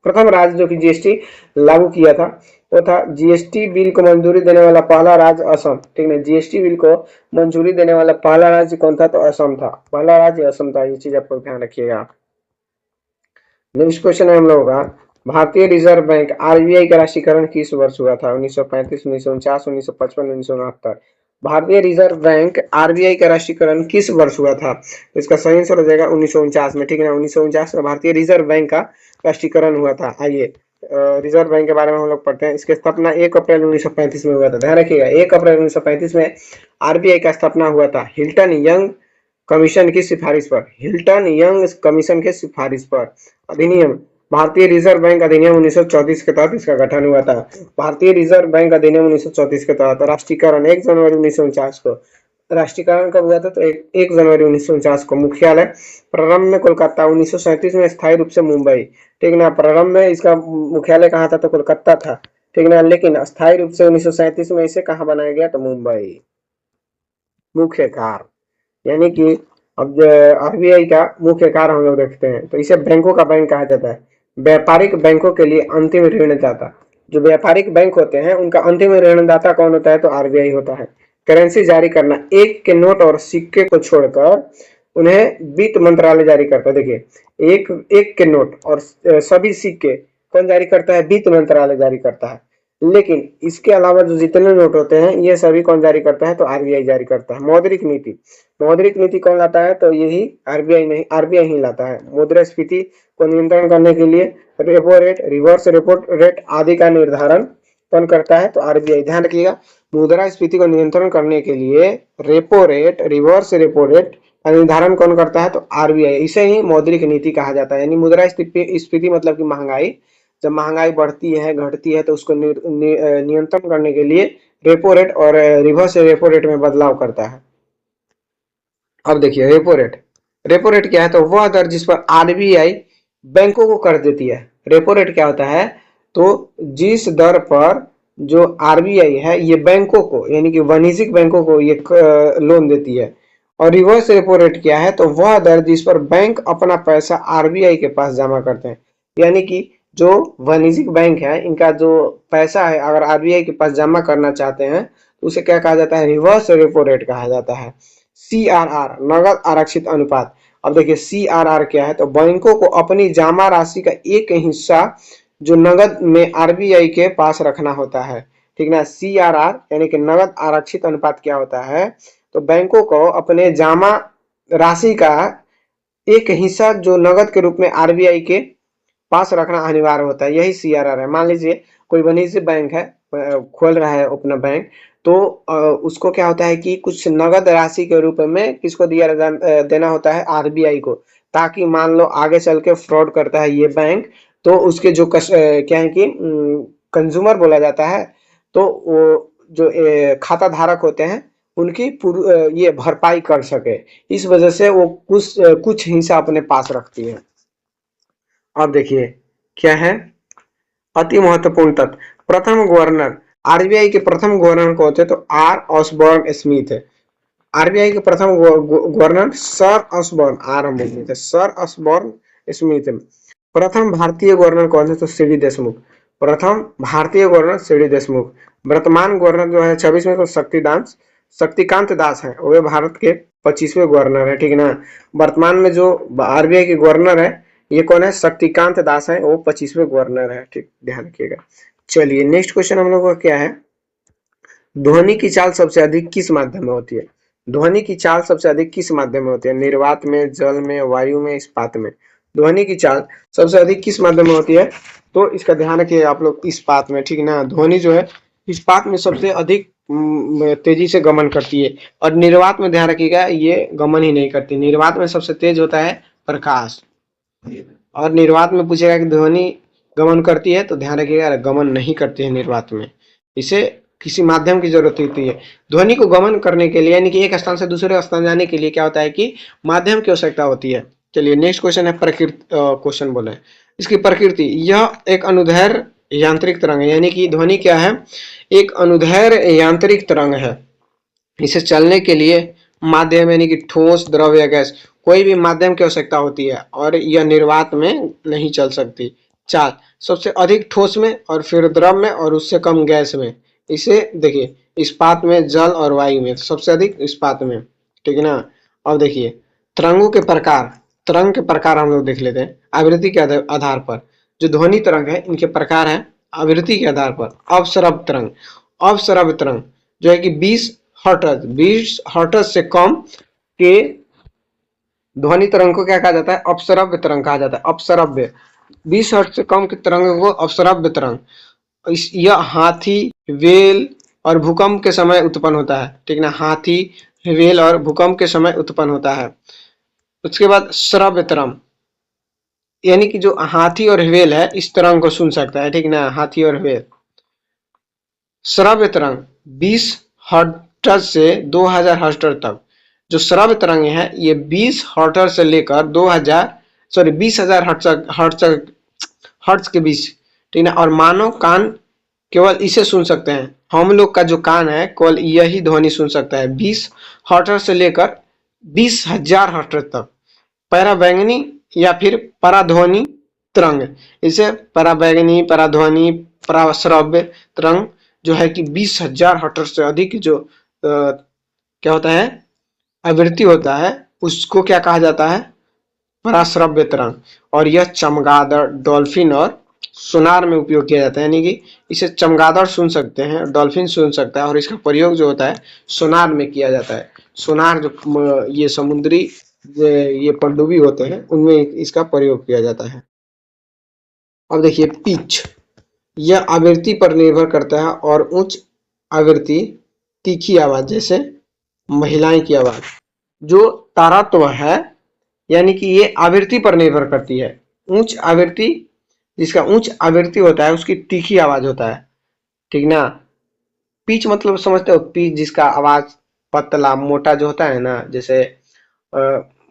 प्रथम राज्य जो कि जीएसटी लागू किया था वो था, जीएसटी बिल को मंजूरी देने वाला पहला राज्य असम, ठीक है। जीएसटी बिल को मंजूरी देने वाला पहला राज्य कौन था? तो असम था, पहला राज्य असम था। ये चीज आपको ध्यान रखिएगा। नेक्स्ट क्वेश्चन है हम लोगों का, भारतीय रिजर्व बैंक आरबीआई का राष्ट्रीयकरण किस वर्ष हुआ था? 1935, 1949, 1955, 1969। भारतीय रिजर्व बैंक आरबीआई का राष्ट्रीयकरण किस वर्ष हुआ था? तो इसका सही आंसर हो जाएगा 1949 में, ठीक है ना। 1949 में भारतीय रिजर्व बैंक का राष्ट्रीयकरण हुआ था। आइए रिजर्व बैंक के बारे में हम लोग पढ़ते हैं। इसकी स्थापना 1 अप्रैल 1935 में हुआ था। ध्यान रखिएगा 1 अप्रैल 1935 में आरबीआई का स्थापना हुआ था, हिल्टन यंग कमीशन की सिफारिश पर, हिल्टन यंग कमीशन के सिफारिश पर। अधिनियम, भारतीय रिजर्व बैंक अधिनियम 1934 के तहत इसका गठन हुआ था। भारतीय रिजर्व बैंक अधिनियम 1934 के तहत राष्ट्रीयकरण 1 जनवरी 1949 को। राष्ट्रीयकरण कब हुआ था? तो 1 जनवरी 1949 को। मुख्यालय प्रारंभ में कोलकाता, 1937 में स्थायी रूप से मुंबई, ठीक ना। प्रारंभ में इसका मुख्यालय कहाँ था? तो कोलकाता था, ठीक ना। लेकिन स्थायी रूप से 1937 में इसे कहाँ बनाया गया? तो मुंबई। मुख्य कार्य, यानी कि अब आरबीआई का मुख्य कार्य हम लोग देखते हैं, तो इसे बैंकों का बैंक कहा जाता है। व्यापारिक बैंकों के लिए अंतिम ऋणदाता, जो व्यापारिक बैंक होते हैं उनका अंतिम ऋणदाता कौन होता है? तो आरबीआई होता है। करेंसी जारी करना, 1 के नोट और सिक्के को छोड़कर उन्हें वित्त मंत्रालय जारी करता है। देखिए एक के नोट और सभी सिक्के कौन जारी करता है? वित्त मंत्रालय जारी करता है। लेकिन इसके अलावा जो जितने नोट होते हैं ये सभी कौन जारी करता है? तो आरबीआई जारी करता है। मौद्रिक नीति, मौद्रिक नीति कौन लाता है? तो यही आरबीआई नहीं, आरबीआई ही लाता है। मुद्रास्फीति को नियंत्रण करने के लिए repo rate, reverse repo rate आदि का निर्धारण कौन करता है? तो आरबीआई। ध्यान रखिएगा मुद्रास्फीति को नियंत्रण करने के लिए repo rate, reverse repo rate का निर्धारण कौन करता है? तो आरबीआई। इसे ही मौद्रिक नीति कहा जाता है। यानी मुद्रास्फीति मतलब कि महंगाई, जब महंगाई बढ़ती है घटती है तो उसको नियंत्रण करने के लिए रेपो रेट और रिवर्स रेपो रेट में बदलाव करता है। अब देखिए रेपो रेट, रेपो रेट क्या है? तो वह दर जिस पर आरबीआई बैंकों को कर देती है। रेपो रेट क्या होता है? तो जिस दर पर जो आरबीआई है ये बैंकों को, यानी कि वाणिज्यिक बैंकों को ये लोन देती है। और रिवर्स रेपो रेट क्या है? तो वह दर जिस पर बैंक अपना पैसा आरबीआई के पास जमा करते हैं। यानी कि जो वाणिज्यिक बैंक है इनका जो पैसा है अगर आरबीआई के पास जमा करना चाहते हैं तो उसे क्या कहा जाता है? रिवर्स रेपो रेट कहा जाता है। सीआरआर, नगद आरक्षित अनुपात। अब देखिए सीआरआर क्या है? तो बैंकों को अपनी जमा राशि का एक हिस्सा जो नगद में आरबीआई के पास रखना होता है, ठीक ना। सीआरआर यानी कि नगद आरक्षित अनुपात क्या होता है? तो बैंकों को अपने जमा राशि का एक हिस्सा जो नगद के रूप में आरबीआई के पास रखना अनिवार्य होता है, यही सीआरआर है। मान लीजिए कोई वाणिज्य बैंक है, खोल रहा है अपना बैंक, तो उसको क्या होता है कि कुछ नगद राशि के रूप में किसको देना होता है? आरबीआई को, ताकि मान लो आगे चल के फ्रॉड करता है ये बैंक तो उसके जो क्या है कि कंज्यूमर बोला जाता है, तो वो जो खाता धारक होते हैं उनकी ये भरपाई कर सके, इस वजह से वो कुछ हिस्सा अपने पास रखती है। अब देखिए क्या है अति महत्वपूर्ण तथ्य, प्रथम गवर्नर, आरबीआई के प्रथम गवर्नर कौन थे? तो आर ऑसबॉर्न स्मिथ है। आरबीआई के प्रथम गवर्नर सर ऑसबॉर्न, आर हम बोलते थे, सर ऑसबॉर्न स्मिथ। प्रथम भारतीय गवर्नर कौन थे? तो सीडी देशमुख। प्रथम भारतीय गवर्नर सीडी देशमुख। वर्तमान गवर्नर जो है 26 में तो शक्तिकांत दास है, वे भारत के 25वें गवर्नर है, ठीक ना। वर्तमान में जो आरबीआई के गवर्नर है ये कौन है? शक्तिकांत दास है, वो 25वें गवर्नर है, ठीक, ध्यान रखिएगा। चलिए नेक्स्ट क्वेश्चन हम लोग का क्या है, ध्वनि की चाल सबसे अधिक किस माध्यम में होती है? ध्वनि की चाल सबसे अधिक किस माध्यम में होती है? निर्वात में, जल में, वायु में, इस्पात में। ध्वनि की चाल सबसे अधिक किस माध्यम में होती है? तो इसका ध्यान रखिए आप लोग, इस्पात में, ठीक ना। ध्वनि जो है इस्पात में सबसे अधिक तेजी से गमन करती है। और निर्वात में ध्यान रखिएगा ये गमन ही नहीं करती। निर्वात में सबसे तेज होता है प्रकाश। और निर्वात में पूछेगा कि ध्वनि गमन करती है, तो ध्यान रखिएगा गमन नहीं करती है निर्वात में, इसे किसी माध्यम की जरूरत होती है। ध्वनि को गमन करने के लिए यानी कि एक स्थान से दूसरे स्थान जाने के लिए क्या होता है कि माध्यम की आवश्यकता होती है। चलिए नेक्स्ट क्वेश्चन है प्रकृति क्वेश्चन बोले इसकी प्रकृति। यह एक अनुदैर्घ्य यांत्रिक तरंग है, यानी कि ध्वनि क्या है, एक अनुदैर्घ्य यांत्रिक तरंग है। इसे चलने के लिए माध्यम यानी कि ठोस, द्रव या गैस, कोई भी माध्यम की आवश्यकता होती है और यह निर्वात में नहीं चल सकती। चार, सबसे अधिक ठोस में और फिर द्रव में और उससे कम गैस में। इसे देखिए इस्पात में, जल और वायु में, सबसे अधिक इस्पात में, ठीक है ना। अब देखिए तरंगों के प्रकार, तरंग के प्रकार हम लोग देख लेते हैं आवृत्ति के आधार पर। जो ध्वनि तरंग है इनके प्रकार है आवृत्ति के आधार पर। अवसरब तरंग, अवसरब तरंग जो है कि 20 हर्ट्ज से कम के ध्वनि तरंग को क्या कहा जाता है, अपसरव्य तरंग कहा जाता है। अपसरव्य 20 हर्ट्ज से कम के तरंग को अपसरव्य तरंग। यह हाथी, वेल और भूकंप के समय उत्पन्न होता है, ठीक ना। हाथी, वेल और भूकंप के समय उत्पन्न होता है। उसके बाद श्रव्य तरंग, यानी कि जो हाथी और वेल है इस तरंग को सुन सकता है, ठीक ना, हाथी और वेल। श्रव्य तरंग 20 हर्ट्ज से 2000 हर्ट्ज तक। जो श्रव्य तरंग है ये 20 हर्ट्ज से लेकर 20,000 हर्ट्ज के बीच, ठीक ना। और मानव कान केवल इसे सुन सकते हैं। हम लोग का जो कान है केवल यही ध्वनि सुन सकता है 20 हर्ट्ज से लेकर 20,000 हर्ट्ज तक। पराबैंगनी या फिर पराध्वनि तरंग, इसे पराबैंगनी, पराध्वनि, पराश्रव्य तरंग जो है कि 20,000 हर्ट्ज से अधिक जो क्या होता है आवृत्ति होता है उसको क्या कहा जाता है, पराश्रव्य तरंग। और यह चमगादड़, डॉल्फिन और सोनार में उपयोग किया जाता है, यानी कि इसे चमगादड़ सुन सकते हैं, डॉल्फिन सुन सकता है और इसका प्रयोग जो होता है सोनार में किया जाता है। सोनार जो ये समुद्री ये पनडुब्बी होते हैं उनमें इसका प्रयोग किया जाता है। अब देखिए पिच, यह आवृत्ति पर निर्भर करता है और उच्च आवृत्ति तीखी आवाज जैसे महिलाएं की आवाज। जो तारत्व है यानी कि ये आवृत्ति पर निर्भर करती है। उच्च आवृत्ति, जिसका उच्च आवृत्ति होता है उसकी तीखी आवाज होता है, ठीक ना। पिच मतलब समझते हो, पिच जिसका आवाज पतला मोटा जो होता है ना, जैसे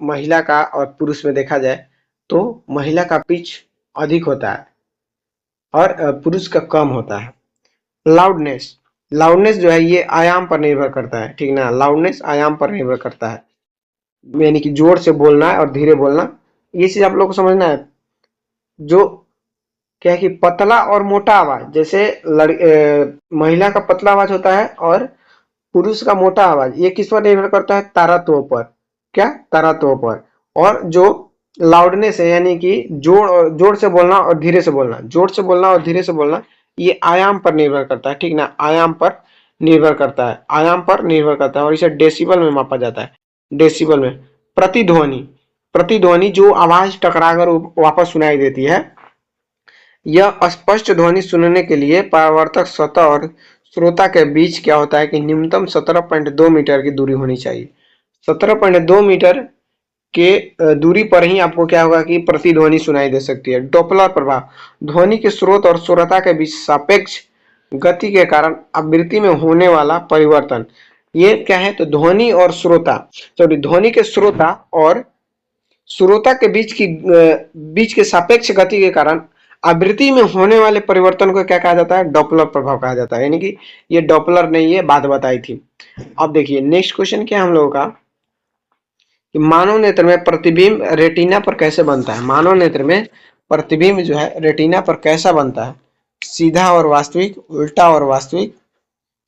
महिला का और पुरुष में देखा जाए तो महिला का पिच अधिक होता है और पुरुष का कम होता है। लाउडनेस, लाउडनेस जो है ये आयाम पर निर्भर करता है, ठीक ना। लाउडनेस आयाम पर निर्भर करता है, यानी कि जोर से बोलना है और धीरे बोलना, ये चीज आप लोग को समझना है। जो क्या है कि पतला और मोटा आवाज, जैसे महिला का पतला आवाज होता है और पुरुष का मोटा आवाज, ये किस पर निर्भर करता है, तारत्व पर। क्या, तारत्व पर। और जो लाउडनेस है यानी कि जोर से बोलना और धीरे से बोलना, जोर से बोलना और धीरे से बोलना, ये आयाम पर निर्भर करता है, ठीक ना। आयाम पर निर्भर करता है, आयाम पर निर्भर करता है और इसे डेसिबल में मापा जाता है। डेसिबल में। प्रतिध्वनि, प्रतिध्वनि जो आवाज टकराकर वापस सुनाई देती है, यह स्पष्ट ध्वनि सुनने के लिए परावर्तक सतह और श्रोता के बीच क्या होता है कि न्यूनतम 17.2 मीटर की दूरी होनी चाहिए। 17.2 मीटर के दूरी पर ही आपको क्या होगा कि प्रतिध्वनि सुनाई दे सकती है। डॉपलर प्रभाव, ध्वनि के स्रोत और श्रोता के बीच सापेक्ष गति के कारण आवृत्ति में होने वाला परिवर्तन। ये क्या है, तो ध्वनि और श्रोता, सॉरी ध्वनि के श्रोता और श्रोता के बीच के सापेक्ष गति के कारण आवृत्ति में होने वाले परिवर्तन को क्या कहा जाता है, डॉपलर प्रभाव कहा जाता है। यानी कि ये डॉपलर नहीं, ये बात बताई थी। अब देखिए नेक्स्ट क्वेश्चन क्या है हम लोगों का कि मानव नेत्र में प्रतिबिंब रेटिना पर कैसे बनता है। मानव नेत्र में प्रतिबिंब जो है रेटिना पर कैसा बनता है, सीधा और वास्तविक, उल्टा और वास्तविक,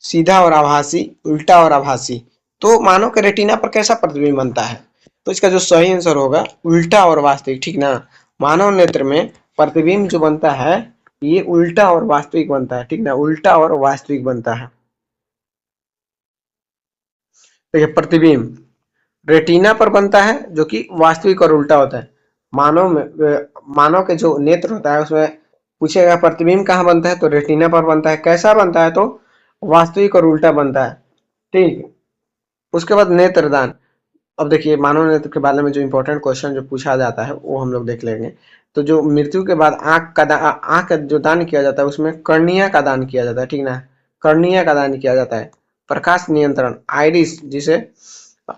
सीधा और आभासी, उल्टा और आभासी। तो मानव के रेटिना पर कैसा प्रतिबिंब बनता है, तो इसका जो सही आंसर होगा उल्टा और वास्तविक, ठीक ना। मानव नेत्र में प्रतिबिंब जो बनता है ये उल्टा और वास्तविक बनता है, ठीक ना, उल्टा और वास्तविक बनता है। देखिए प्रतिबिंब रेटिना पर बनता है जो कि वास्तविक और उल्टा होता है। मानव के जो नेत्र होता है उसमें पूछेगा प्रतिबिंब कहाँ बनता है, तो रेटिना पर बनता है। कैसा बनता है, तो वास्तविक और उल्टा बनता है, ठीक। उसके बाद नेत्रदान। अब देखिए मानव नेत्र के बारे में जो इंपॉर्टेंट क्वेश्चन जो पूछा जाता है वो हम लोग देख लेंगे। तो जो मृत्यु के बाद आंख का जो दान किया जाता है उसमें कर्निया का दान किया जाता है, ठीक ना, कर्निया का दान किया जाता है। प्रकाश नियंत्रण, आइरिस, जिसे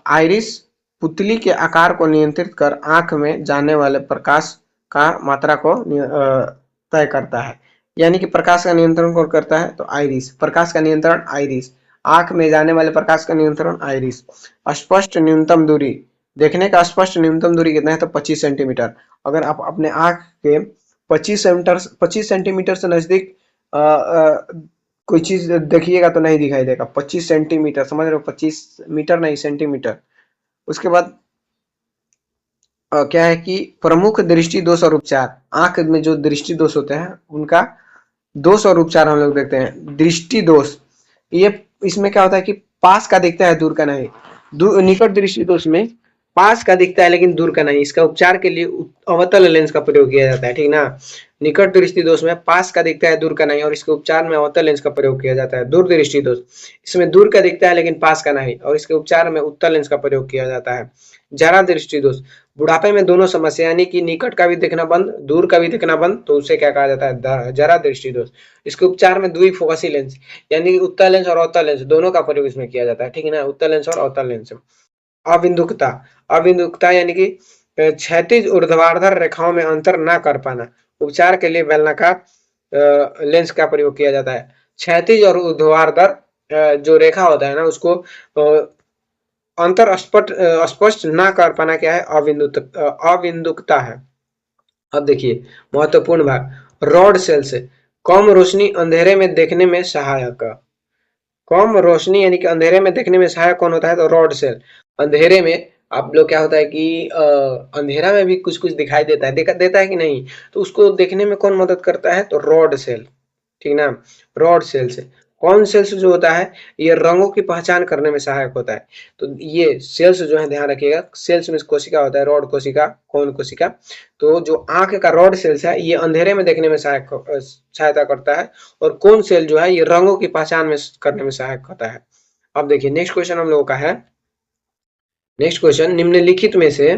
आइरिस पुतली के आकार को नियंत्रित कर आंख में जाने वाले प्रकाश का मात्रा को तय करता है। यानी कि प्रकाश का नियंत्रण कौन करता है, तो आइरिस। प्रकाश का नियंत्रण आइरिस, आंख में जाने वाले प्रकाश का नियंत्रण आइरिस। स्पष्ट न्यूनतम दूरी, देखने का स्पष्ट न्यूनतम दूरी कितना है, तो 25 सेंटीमीटर। अगर आप अपने आंख के 25 सेंटीमीटर से नजदीक कोई चीज देखिएगा तो नहीं दिखाई देगा। 25 सेंटीमीटर, समझ रहे हो, 25 मीटर नहीं, सेंटीमीटर। उसके बाद क्या है कि प्रमुख दृष्टि दोष और उपचार, आंख में जो दृष्टि दोष होते हैं उनका दोष और उपचार हम लोग देखते हैं। दृष्टि दोष, ये इसमें क्या होता है कि पास का दिखता है, दूर का नहीं। निकट दृष्टि दोष में पास का दिखता है लेकिन दूर का नहीं। इसका उपचार के लिए अवतल लेंस का प्रयोग किया जाता है, ठीक ना। निकट दृष्टि दोष में पास का दिखता है, दूर का नहीं, और इसके उपचार में अवतल लेंस का प्रयोग किया जाता है। दूर दृष्टि दोष, इसमें दूर का दिखता है लेकिन पास का नहीं, और इसके उपचार में उत्तल लेंस का प्रयोग किया जाता है। जरा दृष्टि दोष, बुढ़ापे में दोनों समस्या, यानी कि निकट का भी दिखना बंद, दूर का भी दिखना बंद, तो उसे क्या कहा जाता है, जरा दृष्टि दोष। इसके उपचार में द्विफोकसी लेंस, यानी कि उत्तल लेंस और अवतल लेंस दोनों का प्रयोग इसमें किया जाता है, ठीक है ना, उत्तल लेंस और अवतल लेंस। अबिंदुकता, अबिंदुकता यानी कि क्षैतिज ऊर्ध्वाधर रेखाओं में अंतर ना कर पाना। उपचार के लिए बेलनाकार लेंस का प्रयोग किया जाता है। क्षैतिज और ऊर्ध्वाधर जो रेखा होता है ना, उसको अंतर स्पष्ट ना कर पाना क्या है, अबिंदुकता है। अब देखिए महत्वपूर्ण भाग, रॉड सेल से कम रोशनी अंधेरे में देखने में सहायक। कम रोशनी यानी कि अंधेरे में देखने में सहायक कौन होता है, तो रॉड सेल। अंधेरे में आप लोग क्या होता है कि अंधेरा में भी कुछ कुछ दिखाई देता है, देता है कि नहीं, तो उसको देखने में कौन मदद करता है, तो रॉड सेल, ठीक ना, रॉड सेल से। कौन सेल्स जो होता है, ये रंगों की पहचान करने में सहायक होता है। तो ये सेल्स जो है, ध्यान रखिएगा, सेल्स में कोशिका होता है, रॉड कोशिका, कौन कोशिका। तो जो आंख का रॉड सेल्स है, ये अंधेरे में देखने में सहायता करता है, और कौन सेल जो है, ये रंगों की पहचान में करने में सहायक होता है। अब देखिए नेक्स्ट क्वेश्चन हम लोगों का है, नेक्स्ट क्वेश्चन, निम्नलिखित में से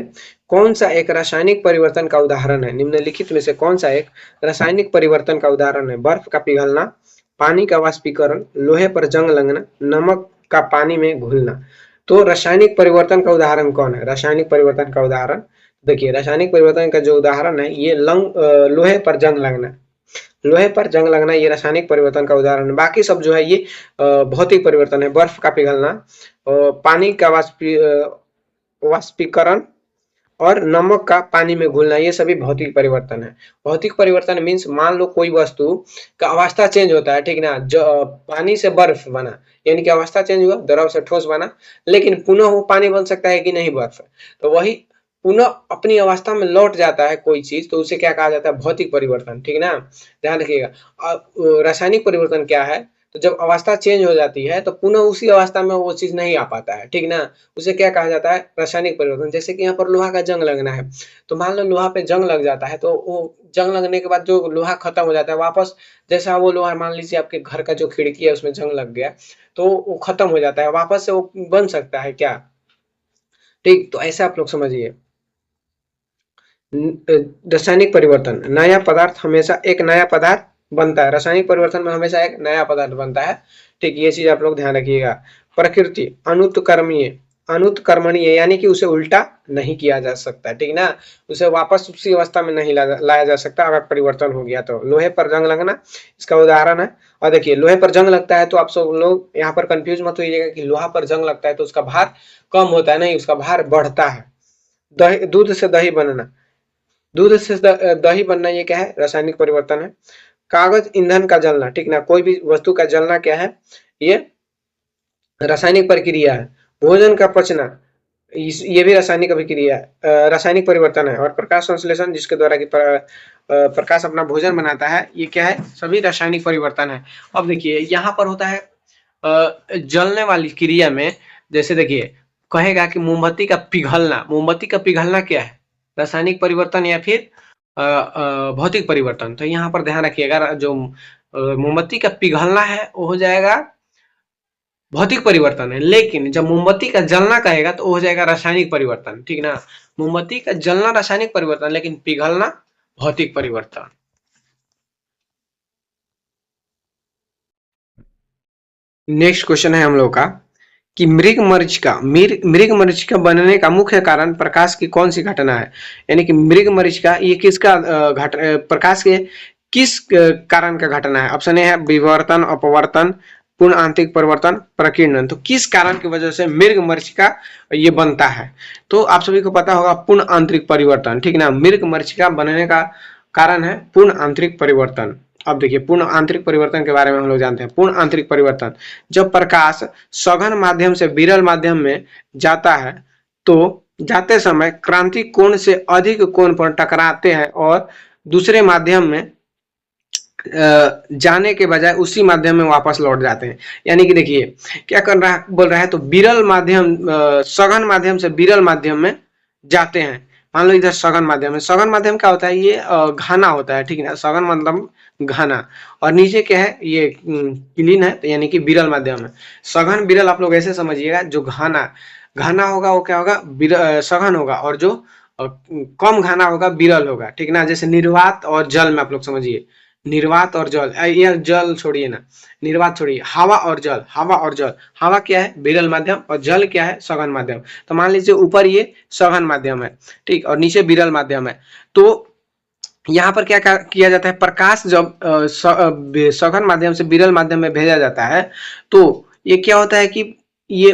कौन सा एक रासायनिक परिवर्तन का उदाहरण है। निम्नलिखित में से कौन सा एक रासायनिक परिवर्तन का उदाहरण है। बर्फ का पिघलना, पानी का वाष्पीकरण, लोहे पर जंग लगना, नमक का पानी में घुलना। तो रासायनिक परिवर्तन का उदाहरण कौन है, रासायनिक परिवर्तन का उदाहरण देखिए, रासायनिक परिवर्तन का जो उदाहरण है, ये लोहे पर जंग लगना, लोहे पर जंग लगना, ये रासायनिक परिवर्तन का उदाहरण है। बाकी सब जो है ये भौतिक परिवर्तन है। बर्फ का पिघलना, पानी का वाष्पीकरण और नमक का पानी में घुलना, ये सभी भौतिक परिवर्तन है। भौतिक परिवर्तन मीन्स, मान लो कोई वस्तु का अवस्था चेंज होता है, ठीक ना, जो पानी से बर्फ बना, यानी कि अवस्था चेंज हुआ, द्रव से ठोस बना, लेकिन पुनः वो पानी बन सकता है कि नहीं, बर्फ। तो वही पुनः अपनी अवस्था में लौट जाता है कोई चीज, तो उसे क्या कहा जाता है, भौतिक परिवर्तन, ठीक ना, ध्यान रखिएगा। रासायनिक परिवर्तन क्या है, तो जब अवस्था चेंज हो जाती है तो पुनः उसी अवस्था में वो चीज नहीं आ पाता है, ठीक ना, उसे क्या कहा जाता है, रासायनिक परिवर्तन। जैसे कि यहाँ पर लोहा का जंग लगना है, तो मान लो लोहा पे जंग लग जाता है, तो वो जंग लगने के बाद जो लोहा खत्म हो जाता है, वापस जैसा वो लोहा, मान लीजिए आपके घर का जो खिड़की है उसमें जंग लग गया, तो वो खत्म हो जाता है, वापस से वो बन सकता है क्या, ठीक। तो ऐसा आप लोग समझिए। रासायनिक परिवर्तन, नया पदार्थ हमेशा एक नया पदार्थ बनता है, रासायनिक परिवर्तन में हमेशा एक नया पदार्थ बनता है, ठीक, ये चीज आप लोग ध्यान रखिएगा। प्रकृति अनुत्कर्मीय, अनुत्कर्मणीय यानी कि उसे उल्टा नहीं किया जा सकता, ठीक ना, उसे वापस उसी अवस्था में नहीं लाया जा सकता अगर परिवर्तन हो गया तो। लोहे पर जंग लगना इसका उदाहरण है। और देखिए लोहे पर जंग लगता है तो आप सब लोग यहाँ पर कंफ्यूज मत होइएगा कि लोहा पर जंग लगता है तो उसका भार कम होता है, नहीं, उसका भार बढ़ता है। दूध से दही बनना, दूध से दही बनना, ये क्या है, रासायनिक परिवर्तन है। कागज ईंधन का जलना, ठीक ना, कोई भी वस्तु का जलना क्या है, ये रासायनिक प्रक्रिया है। भोजन का पचना, ये भी रासायनिक अभिक्रिया, रासायनिक परिवर्तन है। और प्रकाश संश्लेषण, जिसके द्वारा कि प्रकाश अपना भोजन बनाता है, ये क्या है, सभी रासायनिक परिवर्तन है। अब देखिए यहाँ पर होता है जलने वाली क्रिया में, जैसे देखिए कहेगा कि मोमबत्ती का पिघलना, मोमबत्ती का पिघलना क्या है, रासायनिक परिवर्तन या फिर भौतिक परिवर्तन। तो यहाँ पर ध्यान रखिएगा, जो मोमबत्ती का पिघलना है वो हो जाएगा भौतिक परिवर्तन है, लेकिन जब मोमबत्ती का जलना कहेगा तो हो जाएगा रासायनिक परिवर्तन, ठीक ना। मोमबत्ती का जलना रासायनिक परिवर्तन, लेकिन पिघलना भौतिक परिवर्तन। नेक्स्ट क्वेश्चन है हम लोग का कि मृग मरीचिका बनने का मुख्य कारण प्रकाश की कौन सी घटना है। यानी कि मृग मरीचिका ये किसका प्रकाश के किस कारण का घटना है। ऑप्शन ए है विवर्तन, अपवर्तन, पूर्ण आंतरिक परिवर्तन, प्रकीर्णन। तो किस कारण की वजह से मृग मरीचिका ये बनता है। तो आप सभी को पता होगा पूर्ण आंतरिक परिवर्तन, ठीक ना। मृग मरीचिका बनने का कारण है पूर्ण आंतरिक परिवर्तन। अब देखिए पूर्ण आंतरिक परिवर्तन के बारे में हम लोग जानते हैं। पूर्ण आंतरिक परिवर्तन, जब प्रकाश सघन माध्यम से विरल माध्यम में जाता है तो जाते समय क्रांति कोण से अधिक कोण पर टकराते हैं और दूसरे माध्यम में जाने के बजाय उसी माध्यम में वापस लौट जाते हैं। यानी कि देखिए क्या कर रहा है, बोल रहा है तो विरल माध्यम सघन माध्यम से विरल माध्यम में जाते हैं। मान लो इधर सघन माध्यम है। सघन माध्यम क्या होता है, ये घना होता है, ठीक है ना। सघन मतलब घना, और नीचे क्या है ये क्लीन है, तो यानी कि विरल माध्यम है। सघन विरल आप लोग ऐसे समझिएगा, जो घना घना होगा वो क्या होगा, सघन होगा, और जो कम घना होगा विरल होगा, ठीक ना। जैसे निर्वात और जल में आप लोग समझिए, निर्वात और जल, यह जल छोड़िए ना, निर्वात छोड़िए, हवा और जल, हवा और जल। हवा क्या है विरल माध्यम, और जल क्या है सघन माध्यम। तो मान लीजिए ऊपर ये सघन माध्यम है, ठीक, और नीचे विरल माध्यम है। तो यहाँ पर क्या किया जाता है, प्रकाश जब सघन माध्यम से विरल माध्यम में भेजा जाता है तो ये क्या होता है कि ये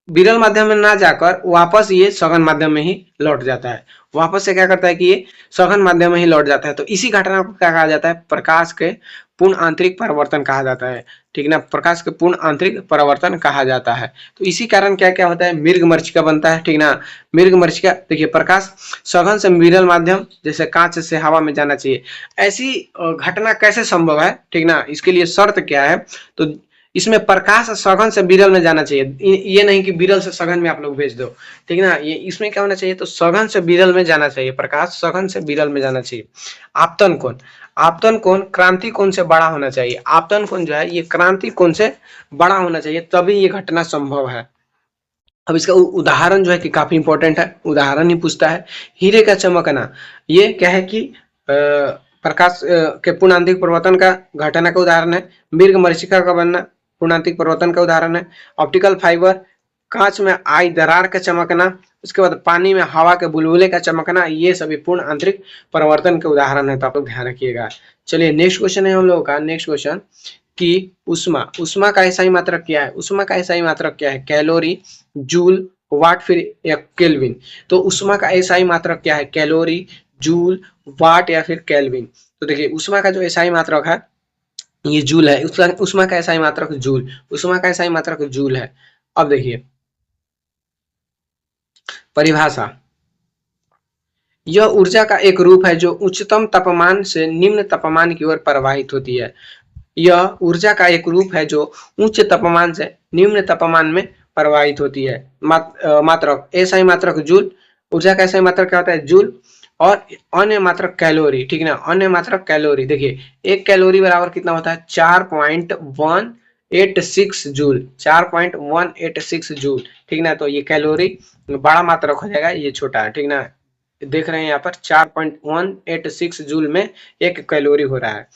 विरल माध्यम में ना जाकर वापस ये सघन माध्यम में ही लौट जाता है। वापस से क्या करता है कि ये सघन माध्यम में ही लौट जाता है। तो इसी घटना को क्या कहा जाता है, प्रकाश के पूर्ण आंतरिक परावर्तन कहा जाता है, ठीक ना। प्रकाश के पूर्ण आंतरिक परावर्तन कहा जाता है। तो इसी कारण क्या क्या होता है, मृग मरीचिका बनता है, ठीक ना। मृग मरीचिका देखिए, प्रकाश सघन से विरल माध्यम जैसे कांच से हवा में जाना चाहिए, ऐसी घटना कैसे संभव है, ठीक ना। इसके लिए शर्त क्या है, तो इसमें प्रकाश सघन से विरल में जाना चाहिए। ये नहीं कि विरल से सघन में आप लोग भेज दो, ठीक ना। ये इसमें क्या होना चाहिए, तो सघन से विरल में जाना चाहिए, प्रकाश सघन से विरल में जाना चाहिए। आपतन कोण, आपतन कोण क्रांति कोण से बड़ा होना चाहिए। आपतन कोण जो है ये क्रांति कोण से बड़ा होना चाहिए, तभी ये घटना संभव है। अब इसका उदाहरण जो है कि काफी इंपॉर्टेंट है, उदाहरण ही पूछता है। हीरे का चमकना, ये क्या है कि प्रकाश के पूर्णांतिक परिवर्तन का घटना का उदाहरण है। मृग मरीचिका का बनना पूर्णांतिक परिवर्तन का उदाहरण है। ऑप्टिकल फाइबर, कांच में आई दरार का चमकना, उसके बाद पानी में हवा के बुलबुले का चमकना, ये सभी पूर्ण आंतरिक परिवर्तन के उदाहरण है। तो आप लोग ध्यान रखिएगा। चलिए नेक्स्ट क्वेश्चन है हम लोगों का। नेक्स्ट क्वेश्चन कि उष्मा, उष्मा का एसआई मात्रक क्या है। उष्मा का एसआई मात्रक क्या है, कैलोरी, जूल, वाट, फिर या केल्विन। तो उष्मा का एसआई मात्रक क्या है, कैलोरी, जूल, वाट या फिर केल्विन। तो देखिए उष्मा का जो एसआई मात्रक है ये जूल है। उष्मा का एसआई मात्रक जूल, उष्मा का एसआई मात्रक जूल है। अब देखिए परिभाषा, यह ऊर्जा का एक रूप है जो उच्चतम तापमान से निम्न तापमान की ओर प्रवाहित होती है। यह ऊर्जा का एक रूप है जो उच्च तापमान से निम्न तापमान में प्रवाहित होती है। मात्रक एसआई मात्रक जूल, ऊर्जा का एसआई मात्रक क्या होता है, जूल, और अन्य मात्रक कैलोरी, ठीक ना। अन्य मात्रक कैलोरी, देखिए एक कैलोरी बराबर कितना होता है, 4.186 जूल, 4.186 जूल, ठीक ना। तो ये कैलोरी बड़ा मात्रक हो जाएगा, ये छोटा है, ठीक ना। देख रहे हैं यहाँ पर 4.186 जूल में एक कैलोरी हो रहा है।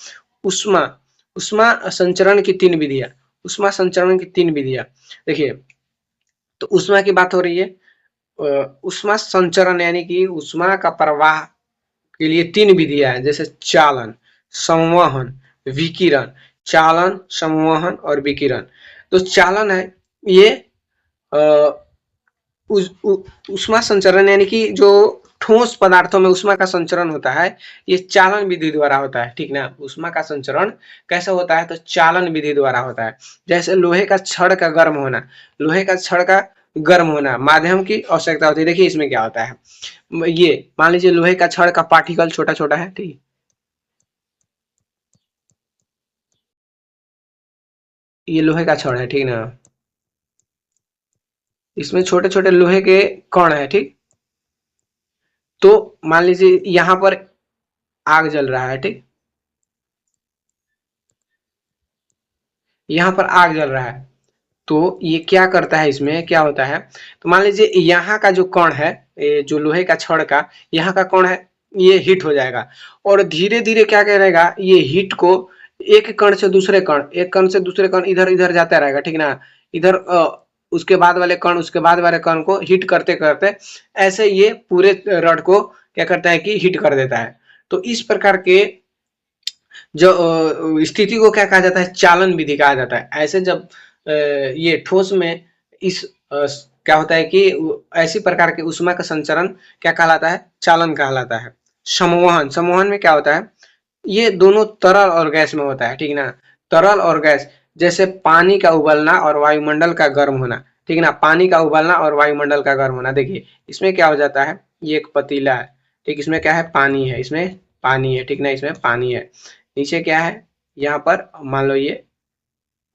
उष्मा, उष्मा संचरण की तीन विधियां, उष्मा संचरण की तीन विधियां देखिए। तो उष्मा की बात हो रही है, उष्मा संचरण यानी कि उष्मा का प्रवाह के लिए तीन विधियां हैं, जैसे चालन, संवहन, विकिरण। चालन, संवहन और विकिरण। तो चालन है ये उष्मा संचरण यानी कि जो ठोस पदार्थों में उष्मा का संचरण होता है ये चालन विधि द्वारा होता है, ठीक ना। उष्मा का संचरण कैसे होता है, तो चालन विधि द्वारा होता है। जैसे लोहे का छड़ का गर्म होना, लोहे का छड़ का गर्म होना माध्यम की आवश्यकता होती है। देखिए इसमें क्या होता है, ये मान लीजिए लोहे का छड़ का पार्टिकल छोटा छोटा है, ठीक, ये लोहे का छड़ है, ठीक ना। इसमें छोटे छोटे लोहे के कण है, ठीक। तो मान लीजिए यहाँ पर आग जल रहा है, ठीक, यहाँ पर आग जल रहा है। तो ये क्या करता है, इसमें क्या होता है, तो मान लीजिए यहाँ का जो कण है, जो लोहे का छड़ का यहाँ का कण है, ये हीट हो जाएगा और धीरे धीरे क्या करेगा, ये हीट को एक कण से दूसरे कण, एक कण से दूसरे कण इधर इधर जाता रहेगा, ठीक ना। इधर उसके बाद वाले कण, उसके बाद वाले कण को हीट करते करते ऐसे ये पूरे रड को क्या करता है कि हीट कर देता है। तो इस प्रकार के जो स्थिति को क्या कहा जाता है, चालन विधि कहा जाता है। ऐसे जब ये ठोस में इस क्या होता है कि ऐसी प्रकार के ऊष्मा का संचरण क्या कहलाता है, चालन कहलाता है। संवहन, संवहन में क्या होता है, ये दोनों तरल और गैस में होता है, ठीक ना। तरल और गैस, जैसे पानी का उबलना और वायुमंडल का गर्म होना, ठीक ना। पानी का उबलना और वायुमंडल का गर्म होना, देखिए इसमें क्या हो जाता है, ये एक पतीला है, ठीक, इसमें क्या है, पानी है, इसमें पानी है, ठीक ना, इसमें पानी है। नीचे क्या है, यहाँ पर मान लो ये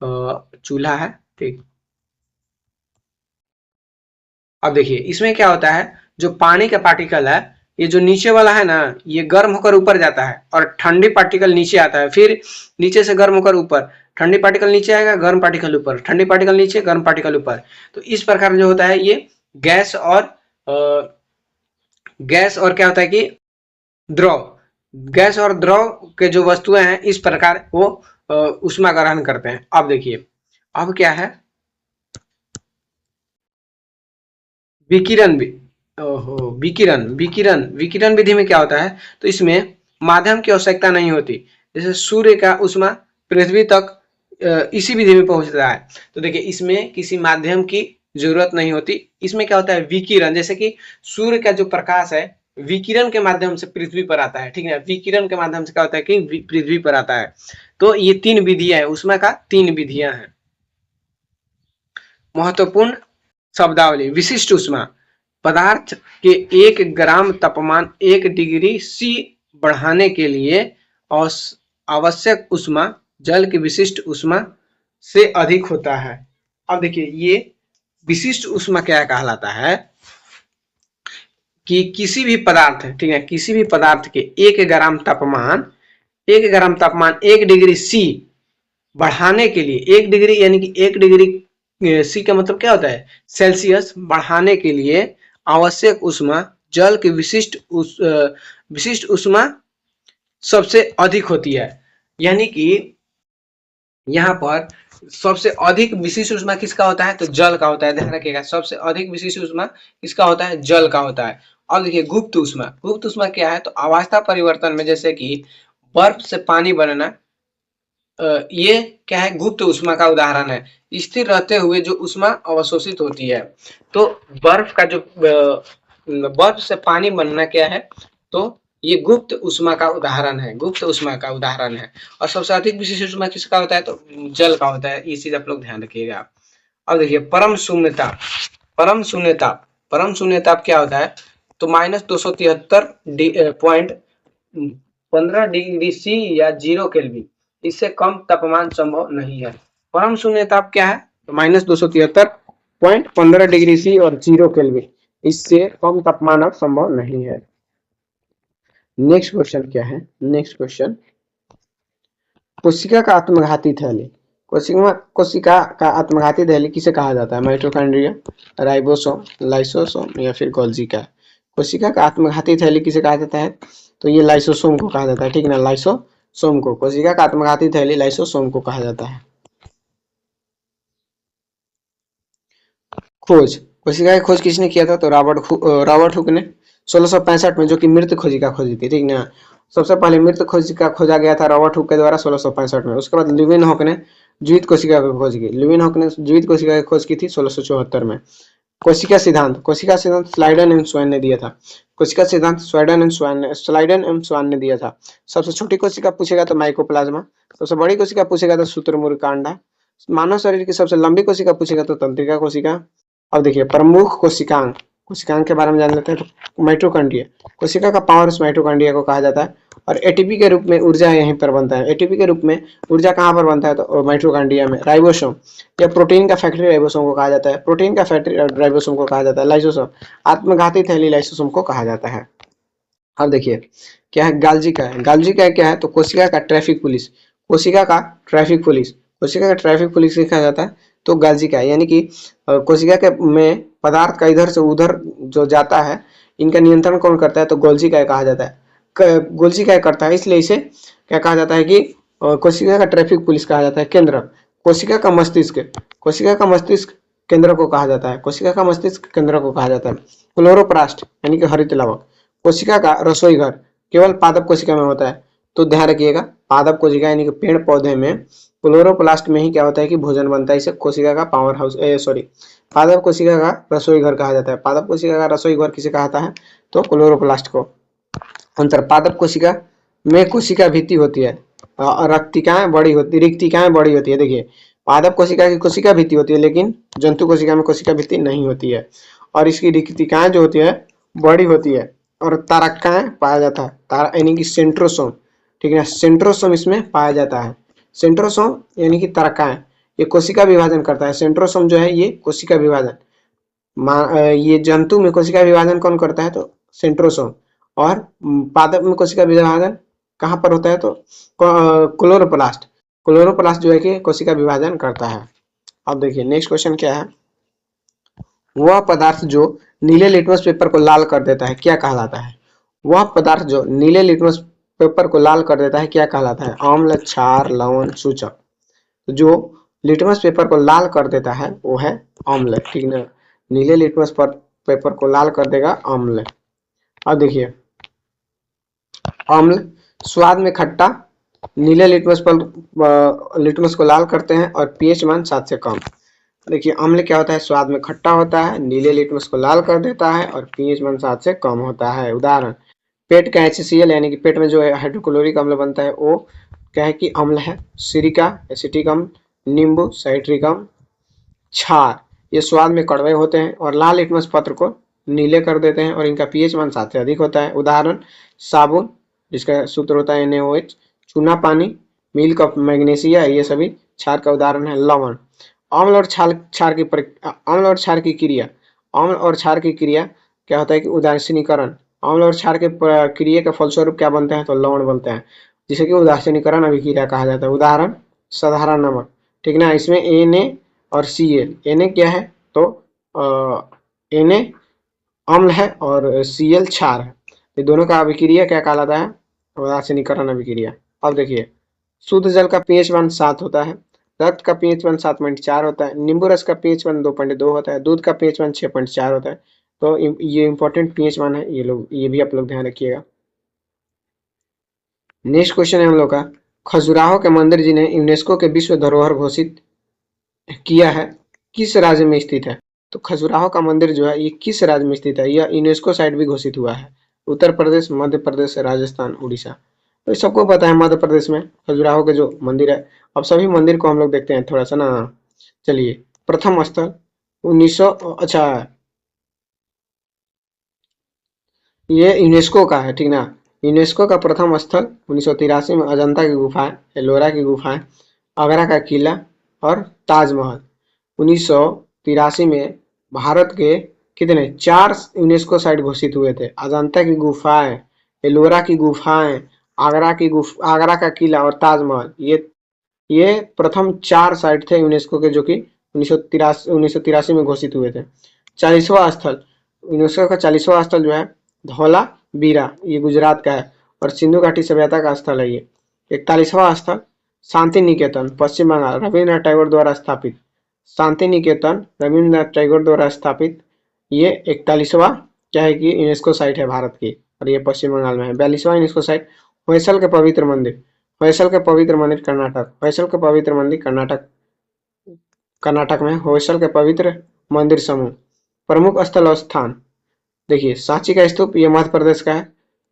चूल्हा है, ठीक। अब देखिए इसमें क्या होता है, जो पानी का पार्टिकल है, ये जो नीचे वाला है ना, ये गर्म होकर ऊपर जाता है और ठंडी पार्टिकल नीचे आता है, फिर नीचे से गर्म होकर ऊपर, ठंडी पार्टिकल नीचे आएगा, गर्म पार्टिकल ऊपर, ठंडी पार्टिकल नीचे, गर्म पार्टिकल ऊपर। तो इस प्रकार जो होता है ये गैस और गैस और क्या होता है कि द्रव, गैस और द्रव के जो वस्तुएं हैं इस प्रकार वो ऊष्मा ग्रहण करते हैं। अब देखिए अब क्या है, विकिरण भी, ओहो विकिरण, विकिरण, विकिरण विधि में क्या होता है, तो इसमें माध्यम की आवश्यकता नहीं होती। जैसे सूर्य का ऊष्मा पृथ्वी तक इसी विधि में पहुंचता है, तो देखिए इसमें किसी माध्यम की जरूरत नहीं होती। इसमें क्या होता है, विकिरण, जैसे कि सूर्य का जो प्रकाश है विकिरण के माध्यम से पृथ्वी पर आता है, ठीक है, विकिरण के माध्यम से क्या होता है कि पृथ्वी पर आता है। तो ये तीन विधियां है, ऊष्मा का तीन विधियां हैं। महत्वपूर्ण शब्दावली, विशिष्ट ऊष्मा, पदार्थ के 1 ग्राम तापमान 1 डिग्री सी बढ़ाने के लिए आवश्यक ऊष्मा जल की विशिष्ट ऊष्मा से अधिक होता है। अब देखिए ये विशिष्ट ऊष्मा क्या कहलाता है कि किसी भी पदार्थ, ठीक है, किसी भी पदार्थ के 1 ग्राम तापमान, 1 ग्राम तापमान 1 डिग्री सी बढ़ाने के लिए, 1 डिग्री यानी कि 1 डिग्री सी का मतलब क्या होता है, सेल्सियस, बढ़ाने के लिए आवश्यक ऊष्मा जल की विशिष्ट ऊष्मा सबसे अधिक होती है। यानी कि यहाँ पर सबसे अधिक विशिष्ट ऊष्मा किसका होता है, तो जल का होता है, ध्यान रखिएगा, सबसे अधिक विशिष्ट ऊष्मा किसका होता है, जल का होता है। और देखिए गुप्त ऊष्मा, गुप्त ऊष्मा क्या है, तो अवस्था परिवर्तन में, जैसे कि बर्फ से पानी बनना, ये क्या है, गुप्त ऊष्मा का उदाहरण है। स्थिर रहते हुए जो ऊष्मा अवशोषित होती है, तो बर्फ का जो बर्फ से पानी बनना क्या है, तो ये गुप्त ऊष्मा का उदाहरण है, गुप्त ऊष्मा का उदाहरण है। और सबसे अधिक विशिष्ट ऊष्मा किसका होता है, तो जल का होता है। ये चीज आप लोग ध्यान रखिएगा। अब देखिए परम शून्यता, परम शून्यता, परम शून्यता क्या होता है, तो -273.15 डिग्री सी या 0 केल्विन, इससे कम तापमान संभव नहीं है। परम शून्य ताप क्या है, तो -273.15 डिग्री सी और 0 केल्विन, इससे कम तापमान अब संभव नहीं है। नेक्स्ट क्वेश्चन क्या है, नेक्स्ट क्वेश्चन, कोशिका का आत्मघाती थैली, कोशिका का आत्मघाती थैली किसे कहा जाता है, माइटोकॉन्ड्रिया, राइबोसोम, लाइसोसोम या फिर गोल्जी का। कोशिका का आत्मघाती थैली किसे कहा जाता है, तो ये लाइसोसोम को कहा जाता है, ठीक है ना, लाइसोसोम को, कोशिका का आत्मघाती थैली लाइसोसोम को कहा जाता है। खोज, कोशिका की खोज किसने किया था, तो रॉबर्ट हुक ने 1665 में, जो कि मृत कोशिका खोजी थी, ठीक ना। सबसे पहले मृत कोशिका खोजा गया था रॉबर्ट हुक के द्वारा 1665 में। उसके बाद ल्यूविन हुक ने जीवित कोशिका की खोज की, ल्यूविन हुक ने जीवित कोशिका की खोज की थी 1674 में। कोशिका सिद्धांत स्लाइडन एंड स्वान ने दिया था, कोशिका सिद्धांत स्लाइडन एंड स्वान ने दिया था। सबसे छोटी कोशिका पूछेगा तो माइकोप्लाज्मा, सबसे बड़ी कोशिका पूछेगा तो शुतुरमुर्ग कांडा, मानव शरीर की सबसे लंबी कोशिका पूछेगा तो तंत्रिका कोशिका। अब देखिए प्रमुख कोशिकांग, कोशिकांग के बारे में जान लेते हैं, तो माइटोकॉन्ड्रिया, कोशिका का पावर हाउस माइटोकॉन्ड्रिया को कहा जाता है। और एटीपी के रूप में ऊर्जा यहीं पर बनता है, एटीपी के रूप में ऊर्जा कहाँ पर बनता है, तो माइटोकॉन्ड्रिया में। राइबोसोम, या प्रोटीन का फैक्ट्री राइबोसोम को कहा जाता है, प्रोटीन का फैक्ट्री राइबोसोम को कहा जाता है। लाइसोसोम, आत्मघाती थैली लाइसोसोम को कहा जाता है। अब देखिए क्या है, गाल्जी का है, गाल्जी का क्या है, तो कोशिका का ट्रैफिक पुलिस, कोशिका का ट्रैफिक पुलिस, कोशिका का ट्रैफिक पुलिस कहा जाता है, तो गाल्जी का है। यानी कि कोशिका के में पदार्थ का इधर से उधर जो जाता है, इनका नियंत्रण कौन करता है, तो गोल्जी का कहा जाता है। गोल्जी करता है, इसलिए इसे क्या कहा जाता है कि कोशिका का ट्रैफिक पुलिस कहा जाता है। केंद्रक, कोशिका का मस्तिष्क केंद्र को कहा जाता है, कोशिका का मस्तिष्क केंद्र को कहा जाता है। क्लोरोप्लास्ट यानी कि हरित लवक, कोशिका का रसोई घर केवल पादप कोशिका में होता है। तो ध्यान रखिएगा, पादप कोशिका यानी कि पेड़ पौधे में क्लोरोप्लास्ट में ही क्या होता है कि भोजन बनता है। इसे कोशिका का पावर हाउस सॉरी पादप कोशिका का रसोई घर कहा जाता है। पादप कोशिका का रसोई घर किसे कहा जाता है? तो क्लोरोप्लास्ट को। अंतर पादप कोशिका में कोशिका भित्ति होती है, रिक्तिकाएं बड़ी होती है। देखिए, पादप कोशिका की कोशिका भित्ति होती है, लेकिन जंतु कोशिका में कोशिका भित्ति नहीं होती है और इसकी रिक्तिकाएं जो होती है बड़ी होती है। और तारकाएं पाया जाता है, तारा यानी कि सेंट्रोसोम, ठीक है, सेंट्रोसोम इसमें पाया जाता है। सेंट्रोसोम यानी कि तारकाएं, ये कोशिका विभाजन करता है। सेंट्रोसोम जो है ये कोशिका विभाजन, ये जंतु में कोशिका विभाजन कौन करता है? तो सेंट्रोसोम। और पादप में कोशिका विभाजन कहाँ पर होता है? तो क्लोरोप्लास्ट, क्लोरोप्लास्ट जो है कि कोशिका विभाजन करता है। अब देखिए नेक्स्ट क्वेश्चन क्या है, वह पदार्थ जो नीले लिटमस पेपर को लाल कर देता है क्या कहलाता है? वह पदार्थ जो नीले लिटमस पेपर को लाल कर देता है क्या कहलाता है? अम्ल, क्षार, लवण, सूचक। जो लिटमस पेपर को लाल कर देता है वो है अम्ल, ठीक ना। नीले लिटमस पर पेपर को लाल कर देगा अम्ल। अब देखिए, अम्ल स्वाद में खट्टा, नीले लिटमस को लाल करते हैं और पीएच मान 7 से कम। देखिए, अम्ल क्या होता है? स्वाद में खट्टा होता है, नीले लिटमस को लाल कर देता है और पीएच मान 7 से कम होता है। उदाहरण, पेट का HCl यानी कि पेट में जो हाइड्रोक्लोरिक अम्ल बनता है वो क्या है कि अम्ल है। सिरिका एसिटिक अम्ल, नींबू साइट्रिक अम्ल, क्षार ये स्वाद में कड़वे होते हैं और लाल लिटमस पत्र को नीले कर देते हैं और इनका पीएच मान 7 से अधिक होता है। उदाहरण, साबुन जिसका सूत्र होता है NaOH, चूना पानी, मिल्क ऑफ मैग्नीशिया, ये सभी क्षार का उदाहरण है। लवण, अम्ल और क्षार की क्रिया, अम्ल और क्षार की क्रिया क्या होता है कि उदासीनीकरण। अम्ल और क्षार के क्रिया के फलस्वरूप क्या बनते हैं? तो लवण बनते हैं, जिसे कि उदासीनीकरण अभिक्रिया कहा जाता है। उदाहरण, साधारण नमक, ठीक ना। इसमें Na और Cl, Na क्या है? तो Na अम्ल है और Cl क्षार है। ये दोनों का अभिक्रिया क्या कहलाता है? उदासीनीकरण अभिक्रिया। अब देखिए, शुद्ध जल का पीएच मान 7 होता है, रक्त का पीएच मान 7.4 होता है, नींबू रस का पीएच मान 2.2 होता है, दूध का पीएच मान 6.4 होता है। तो ये इंपॉर्टेंट पीएच मान है, ये भी आप लोग ध्यान रखिएगा। नेक्स्ट क्वेश्चन है हम लोग का, खजुराहो के मंदिर जिन्हें यूनेस्को के विश्व धरोहर घोषित किया है किस राज्य में स्थित है? तो खजुराहो का मंदिर जो है ये किस राज्य में स्थित है? यह यूनेस्को साइट भी घोषित हुआ है। उत्तर प्रदेश, मध्य प्रदेश, राजस्थान, उड़ीसा। तो सबको पता है मध्य प्रदेश में खजुराहो के जो मंदिर है। अब सभी मंदिर को हम लोग देखते हैं थोड़ा सा ना। चलिए, प्रथम स्थल 1900 अच्छा ये यूनेस्को का है, ठीक ना। यूनेस्को का प्रथम स्थल 1983 में अजंता की गुफाएं, एलोरा की गुफाएं, आगरा का किला और ताजमहल। 1983 में भारत के कितने 4 यूनेस्को साइट घोषित हुए थे? अजंता की गुफाएं, एलोरा की गुफाएं, आगरा का किला और ताजमहल। ये प्रथम 4 साइट थे यूनेस्को के जो कि 1983 में घोषित हुए थे। 40वां स्थल, यूनेस्को का 40वां स्थल जो है धौला बीरा, ये गुजरात का है और सिंधु घाटी सभ्यता का स्थल है ये। 41वां स्थल शांति निकेतन, पश्चिम बंगाल, रविन्द्रनाथ टैगोर द्वारा स्थापित। शांति निकेतन रविन्द्रनाथ टैगोर द्वारा स्थापित ये 41वां क्या है कि यूनेस्को साइट है भारत की और ये पश्चिम बंगाल में है। 42वां यूनेस्को साइट होयसल के पवित्र मंदिर, होयसल के पवित्र मंदिर कर्नाटक, होयसल के पवित्र मंदिर कर्नाटक में होयसल के पवित्र मंदिर समूह। प्रमुख स्थल और स्थान, देखिए सांची का स्तूप ये मध्य प्रदेश का है,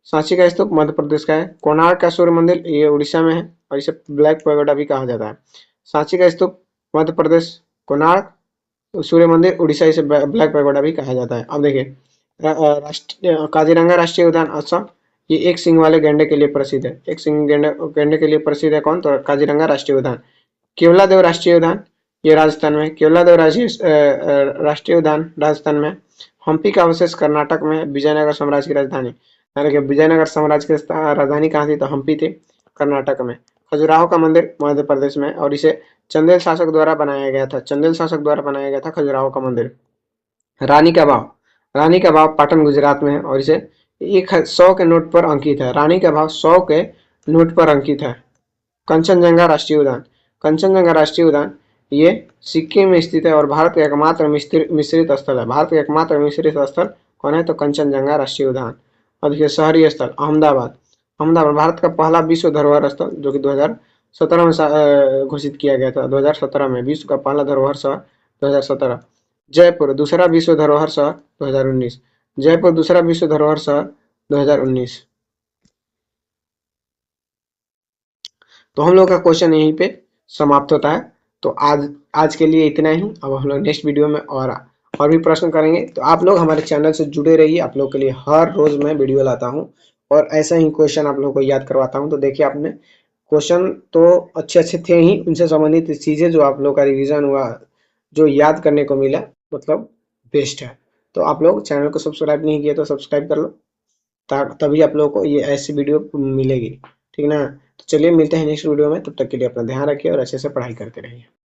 सांची का स्तूप मध्य प्रदेश का है। कोणार्क का सूर्य मंदिर ये उड़ीसा में है और इसे ब्लैक पैगोडा भी कहा जाता है। सांची का स्तूप मध्य प्रदेश, कोणार्क सूर्य मंदिर उड़ीसा, इसे ब्लैक पैगोडा भी कहा जाता है। अब देखिए, काजीरंगा राष्ट्रीय उद्यान असम, ये एक सींग वाले गैंडे के लिए प्रसिद्ध है। एक सींग गैंडे के लिए प्रसिद्ध है कौन? तो काजीरंगा राष्ट्रीय उद्यान। केवलादेव राष्ट्रीय उद्यान ये राजस्थान में, केवलादेव राष्ट्रीय उद्यान राजस्थान में। हम्पी का अवशेष कर्नाटक में, विजयनगर साम्राज्य की राजधानी, यानी कि विजयनगर साम्राज्य की राजधानी कहाँ थी? तो हम्पी थी कर्नाटक में। खजुराहो का मंदिर मध्य प्रदेश में और इसे चंदेल शासक द्वारा बनाया गया था, चंदेल शासक द्वारा बनाया गया था खजुराहो का मंदिर। रानी का बाव, रानी का बाव पाटन गुजरात में है और इसे 100 के नोट पर अंकित है। रानी का भाव 100 के नोट पर अंकित है। कंचनजंगा राष्ट्रीय उद्यान, कंचनजंगा राष्ट्रीय उद्यान ये सिक्किम में स्थित है और भारत का एकमात्र मिश्रित स्थल है। भारत का एकमात्र मिश्रित स्थल कौन है? तो कंचनजंगा राष्ट्रीय उद्यान। और देखिए शहरी स्थल अहमदाबाद, अहमदाबाद भारत का पहला विश्व धरोहर स्थल जो कि 2017 में घोषित किया गया था। 2017 में विश्व का पहला धरोहर शहर 2017। जयपुर दूसरा विश्व धरोहर शहर 2019। जयपुर दूसरा विश्व धरोहर शहर 2019। तो हम लोग का क्वेश्चन यहीं पे समाप्त होता है। तो आज के लिए इतना ही। अब हम लोग नेक्स्ट वीडियो में और भी प्रश्न करेंगे। तो आप लोग हमारे चैनल से जुड़े रहिए। आप लोग के लिए हर रोज मैं वीडियो लाता हूँ और ऐसा ही क्वेश्चन आप लोग को याद करवाता हूँ। तो देखिए आपने क्वेश्चन तो अच्छे थे ही, उनसे संबंधित चीजें जो आप लोग का रिवीजन हुआ, जो याद करने को मिला, मतलब बेस्ट है। तो आप लोग चैनल को सब्सक्राइब नहीं किया तो सब्सक्राइब कर लो, तभी आप लोगों को ये ऐसी वीडियो मिलेगी। ठीक ना? तो चलिए मिलते हैं नेक्स्ट वीडियो में। तब तक के लिए अपना ध्यान रखिए और अच्छे से पढ़ाई करते रहिए।